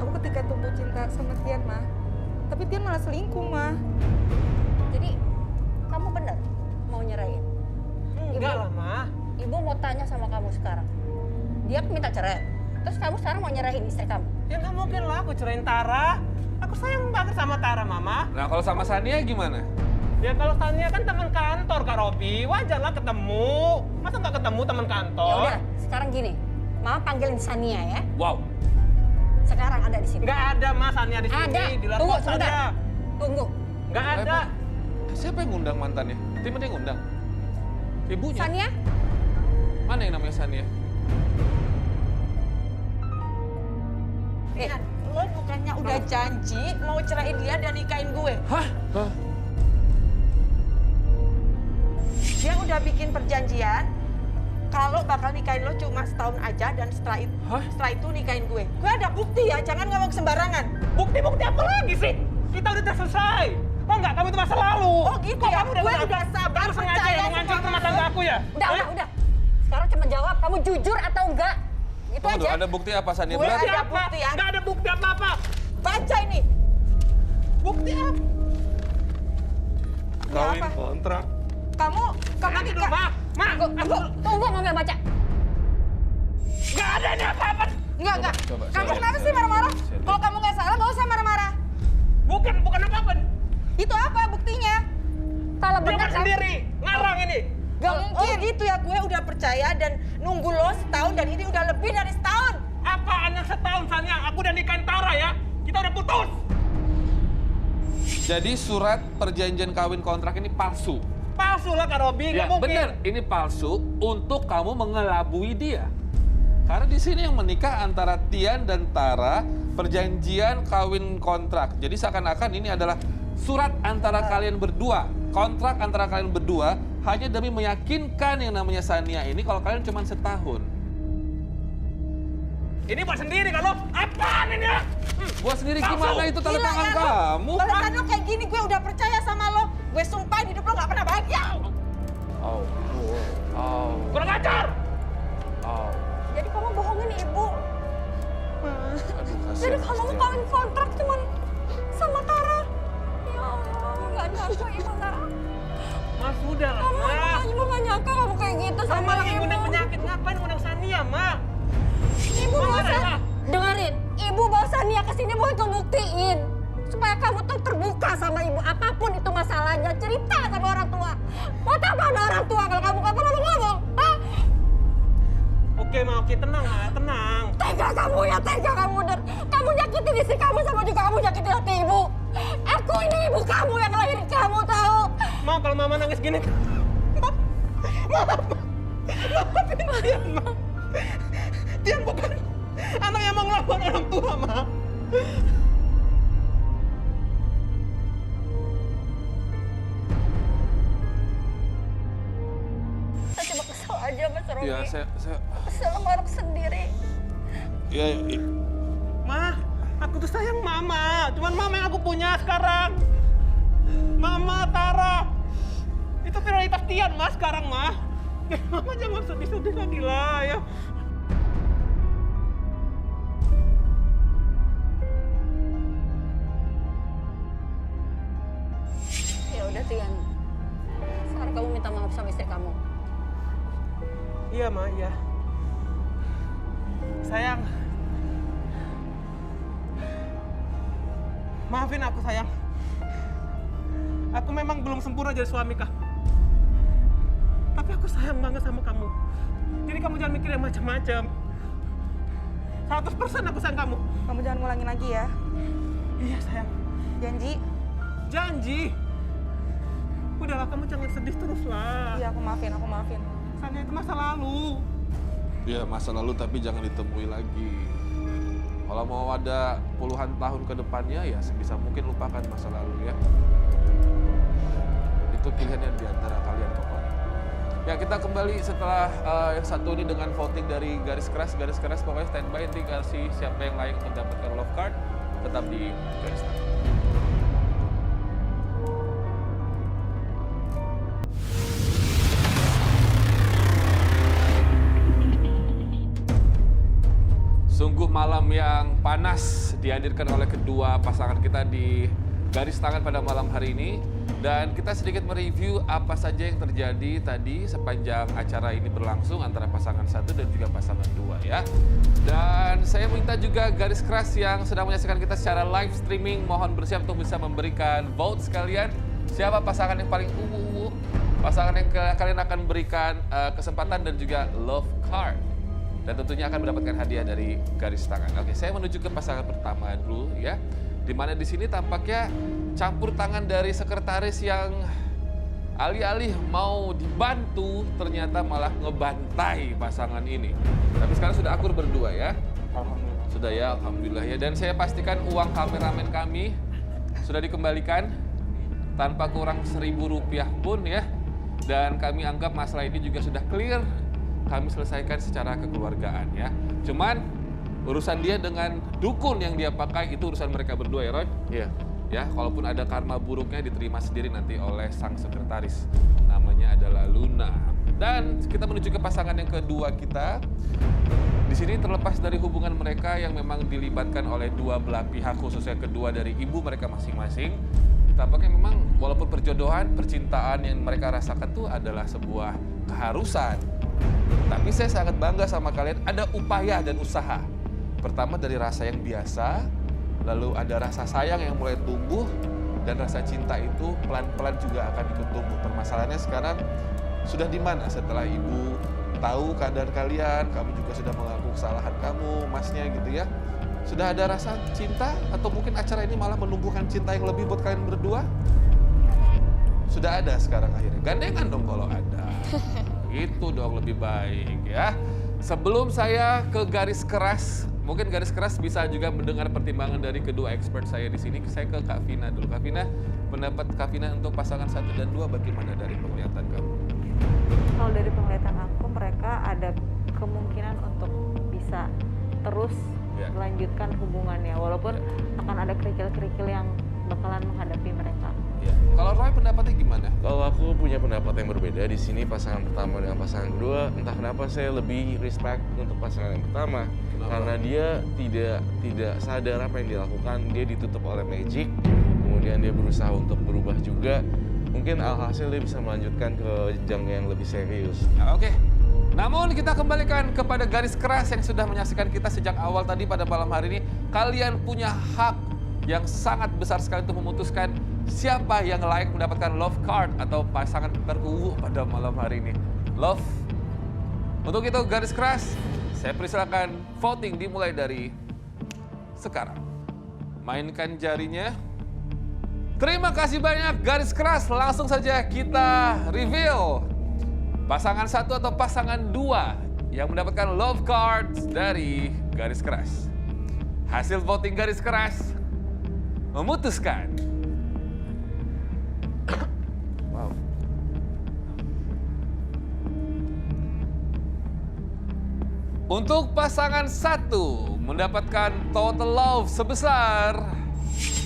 Aku ketika tumbuh cinta sama Tian, Ma. Tapi Tian malah selingkuh, Ma. Jadi kamu benar mau nyerahin? Enggak lah, Ma. Ibu mau tanya sama kamu sekarang. Dia minta cerai. Terus kamu sekarang mau nyerahin istri kamu? Ya nggak mungkin lah aku cerain Tara. Aku sayang banget sama Tara, Mama. Nah kalau sama Sania gimana? Ya kalau Sania kan teman kantor, Kak Robi. Wajarlah ketemu. Masa nggak ketemu teman Ya kantor? udah, sekarang gini. Mama panggilin Sania ya. Wow. Sekarang ada di sini. Nggak ada, Mas, Sania di sini. Ada. Di luar Tunggu kos sebentar. ada. Tunggu. Nggak ada. Siapa yang ngundang mantannya? Tim ada yang ngundang? Ibunya? Sania? Mana yang namanya Sania? Lo bukannya udah janji mau ceraiin dia dan nikahin gue? Hah? Dia udah bikin perjanjian kalau bakal nikahin lo cuma setahun aja dan setelah itu nikahin gue. Gue ada bukti ya, jangan ngomong sembarangan. Bukti-bukti apa lagi sih? Kita udah selesai. Oh enggak, kamu itu masa lalu. Oh gitu Kok ya? kamu Gue udah sabar kamu sengaja percaya menghancurkan sama rumah tangga aku ya? Udah. Sekarang cuma jawab, kamu jujur atau enggak? Itu Tunggu, aja. ada bukti apa Sania? Gue Berarti ada bukti ya. Nggak ada bukti apa-apa. Baca ini. Bukti apa? Kawin kontrak. Kamu Nanti dulu, nikah. Ma. Ma, aku Tunggu, mau nggak baca? nggak ada ini apa-apa. Enggak. Coba, Kamu saya kenapa lihat, sih marah-marah? saya lihat. Kalau kamu nggak salah, nggak usah marah-marah. Bukan apa-apa. Itu apa buktinya? Kalau Dia benar mah sendiri, ngarang ini. Gak Oh mungkin. gitu ya, gue udah percaya dan nunggu lo setahun dan ini udah lebih dari setahun. Apaan yang setahun, Sania? Aku udah nikahin Tara ya. Kita udah putus. Jadi surat perjanjian kawin kontrak ini palsu. Palsu lah Kak Robi, Ya nggak mungkin. benar, ini palsu untuk kamu mengelabui dia. Karena di sini yang menikah antara Tian dan Tara, perjanjian kawin kontrak. Jadi seakan-akan ini adalah surat antara kalian berdua, kontrak antara kalian berdua, hanya demi meyakinkan yang namanya Sania ini kalau kalian cuma setahun. Ini buat sendiri kalau apaan ini ya? Gua sendiri Palsu. gimana itu tanda Gila tangan ya lo. kamu? Balasan lo kayak gini, gue udah percaya sama lo. Gue sumpahin hidup lo gak pernah bahagia. Oh, oh, Kurang ajar. oh. Jadi kamu bohongin ibu. Aduh, kasihan Jadi kamu Setiawan. kawin kontrak cuman sama Tara. Ya Allah, nggak nyangka ibu nggak. Mas udah lah, Kamu Ma. ibu nggak nyangka kamu kayak gitu sama Sama lagi ibu. undang penyakit, ngapain undang Sania, Ma? Ibu Ma, bawa ada, Ma. dengerin. Ibu bawa Sania ke sini buat ngebuktiin supaya kamu tuh terbuka sama ibu apapun itu masalahnya, cerita sama orang tua. Mau tahu ada orang tua kalau kamu nggak pernah ngomong? Hah? Oke, Ma, oke, tenang, Ma, tenang. Tega kamu ya, tega kamu dan kamu nyakitin istri kamu sama juga kamu nyakitin hati ibu. Aku ini ibu kamu yang lahirin kamu tahu. Ma, kalau Mama nangis gini, maafin Tian, Ma. Tian bukan anak yang mau ngelawan orang tua, Ma. Saya cuma kesel aja Mas Robi. Ya, saya Kesel ngorok sendiri. ya, Ma, aku tuh sayang Mama. Cuman Mama yang aku punya sekarang. Mama, Tara. Itu prioritas Tian, Ma, sekarang, Ma. Mama jangan sedih-sedih lagi lah, ya. Ya udah Tian. Sekarang kamu minta maaf sama istri kamu. Iya, Ma, iya. Sayang. Maafin aku, sayang. Aku memang belum sempurna jadi suami, Kak. Tapi aku sayang banget sama kamu. Jadi kamu jangan mikir yang macam-macam. 100% aku sayang kamu. Kamu jangan ngulangin lagi ya. Iya, sayang. Janji? Janji. Udahlah, kamu jangan sedih terus lah. Iya, aku maafin. Sania itu masa lalu. ya masa lalu tapi jangan ditemui lagi. Kalau mau ada puluhan tahun ke depannya ya sebisa mungkin lupakan masa lalu ya. Itu pilihannya di antara kalian pokoknya. Ya kita kembali setelah yang satu ini dengan voting dari garis keras pokoknya standby nanti kasih siapa yang layak mendapatkan love card tetap di garis tengah. Sungguh malam yang panas dihadirkan oleh kedua pasangan kita di garis tangan pada malam hari ini. Dan kita sedikit mereview apa saja yang terjadi tadi sepanjang acara ini berlangsung antara pasangan satu dan juga pasangan dua ya. Dan saya minta juga garis keras yang sedang menyaksikan kita secara live streaming, mohon bersiap untuk bisa memberikan vote sekalian. Siapa pasangan yang paling pasangan yang kalian akan berikan kesempatan dan juga love card. Dan tentunya akan mendapatkan hadiah dari garis tangan. Oke, saya menuju ke pasangan pertama dulu ya. Dimana di sini tampaknya campur tangan dari sekretaris yang alih-alih mau dibantu ternyata malah ngebantai pasangan ini. Tapi sekarang sudah akur berdua ya. Alhamdulillah. Sudah ya, alhamdulillah ya. Dan saya pastikan uang kameramen kami sudah dikembalikan tanpa kurang Rp1.000 pun ya. Dan kami anggap masalah ini juga sudah clear. Kami selesaikan secara kekeluargaan ya. Cuman urusan dia dengan dukun yang dia pakai itu urusan mereka berdua ya Roy? Iya. Ya, kalaupun ada karma buruknya diterima sendiri nanti oleh sang sekretaris. Namanya adalah Luna. Dan kita menuju ke pasangan yang kedua kita. Di sini terlepas dari hubungan mereka yang memang dilibatkan oleh dua belah pihak khususnya kedua dari ibu mereka masing-masing. Tampaknya memang walaupun perjodohan, percintaan yang mereka rasakan tuh adalah sebuah keharusan. Tapi saya sangat bangga sama kalian, ada upaya dan usaha. Pertama dari rasa yang biasa, lalu ada rasa sayang yang mulai tumbuh, dan rasa cinta itu pelan-pelan juga akan ikut tumbuh. Permasalahannya sekarang sudah di mana setelah ibu tahu keadaan kalian, kamu juga sudah mengaku kesalahan kamu, masnya gitu ya. Sudah ada rasa cinta atau mungkin acara ini malah menumbuhkan cinta yang lebih buat kalian berdua? Sudah ada sekarang akhirnya. Gandengan dong kalau ada. Itu dong lebih baik ya. Sebelum saya ke garis keras, mungkin garis keras bisa juga mendengar pertimbangan dari kedua expert saya di sini. Saya ke Kak Vina dulu. Kak Vina, pendapat Kak Vina untuk pasangan 1 dan 2 bagaimana dari penglihatan kamu? Kalau dari penglihatan aku, mereka ada kemungkinan untuk bisa terus melanjutkan hubungannya, walaupun akan ada kerikil-kerikil yang bakalan menghadapi mereka. Ya. Kalau Roy pendapatnya gimana? Kalau aku punya pendapat yang berbeda di sini, pasangan pertama dengan pasangan kedua, entah kenapa saya lebih respect untuk pasangan yang pertama. Kenapa? Karena dia tidak sadar apa yang dilakukan, dia ditutup oleh magic, kemudian dia berusaha untuk berubah juga. Mungkin alhasil dia bisa melanjutkan ke jenjang yang lebih serius. Oke. Namun kita kembalikan kepada garis keras yang sudah menyaksikan kita sejak awal tadi pada malam hari ini. Kalian punya hak yang sangat besar sekali untuk memutuskan siapa yang layak mendapatkan love card atau pasangan terunggul pada malam hari ini. Love. Untuk itu garis keras, saya persilakan voting dimulai dari sekarang. Mainkan jarinya. Terima kasih banyak garis keras. Langsung saja kita reveal pasangan 1 atau pasangan 2 yang mendapatkan love cards dari garis keras. Hasil voting garis keras memutuskan. Wow. Untuk pasangan 1 mendapatkan total love sebesar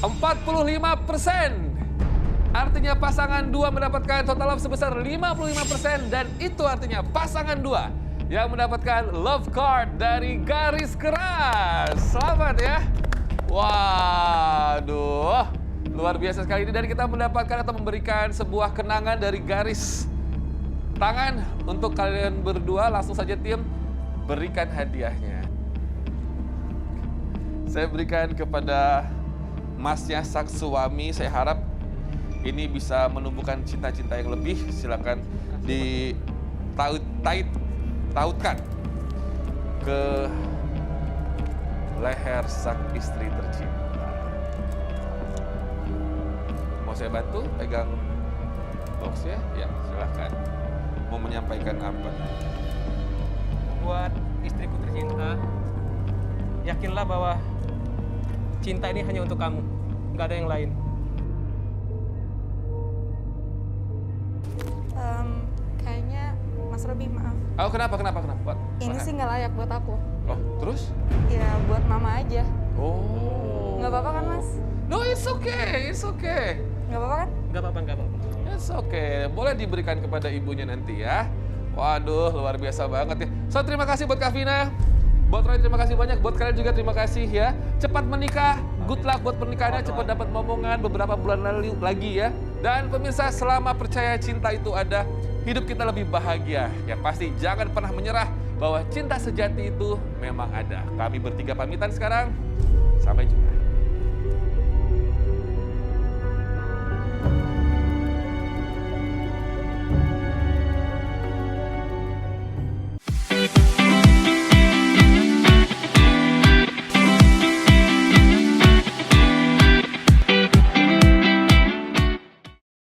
45%. Artinya pasangan 2 mendapatkan total love sebesar 55% dan itu artinya pasangan 2 yang mendapatkan love card dari garis keras. Selamat ya. Waduh, luar biasa sekali ini, dan kita mendapatkan atau memberikan sebuah kenangan dari garis tangan untuk kalian berdua. Langsung saja tim, berikan hadiahnya. Saya berikan kepada masnya sang suami. Saya harap ini bisa menumbuhkan cinta-cinta yang lebih. Silakan ditautkan ke leher sang istri tercinta. Mau saya bantu pegang boxnya? Ya, silakan. Mau menyampaikan apa? Buat istriku tercinta, yakinlah bahwa cinta ini hanya untuk kamu, nggak ada yang lain. Kayaknya Mas Robi, maaf. Oh, kenapa? What? Ini sih nggak layak buat aku. Oh, terus? Ya buat mama aja. Oh. Nggak apa-apa kan, Mas? No, it's okay. Nggak apa-apa kan? Nggak apa-apa. It's okay. Boleh diberikan kepada ibunya nanti ya. Waduh, luar biasa banget ya. So, terima kasih buat Kak Vina. Buat Roy, terima kasih banyak. Buat kalian juga terima kasih ya. Cepat menikah. Good luck buat pernikahannya. Cepat dapat momongan beberapa bulan lagi ya. Dan pemirsa, selama percaya cinta itu ada, hidup kita lebih bahagia. Yang pasti jangan pernah menyerah bahwa cinta sejati itu memang ada. Kami bertiga pamitan sekarang. Sampai jumpa.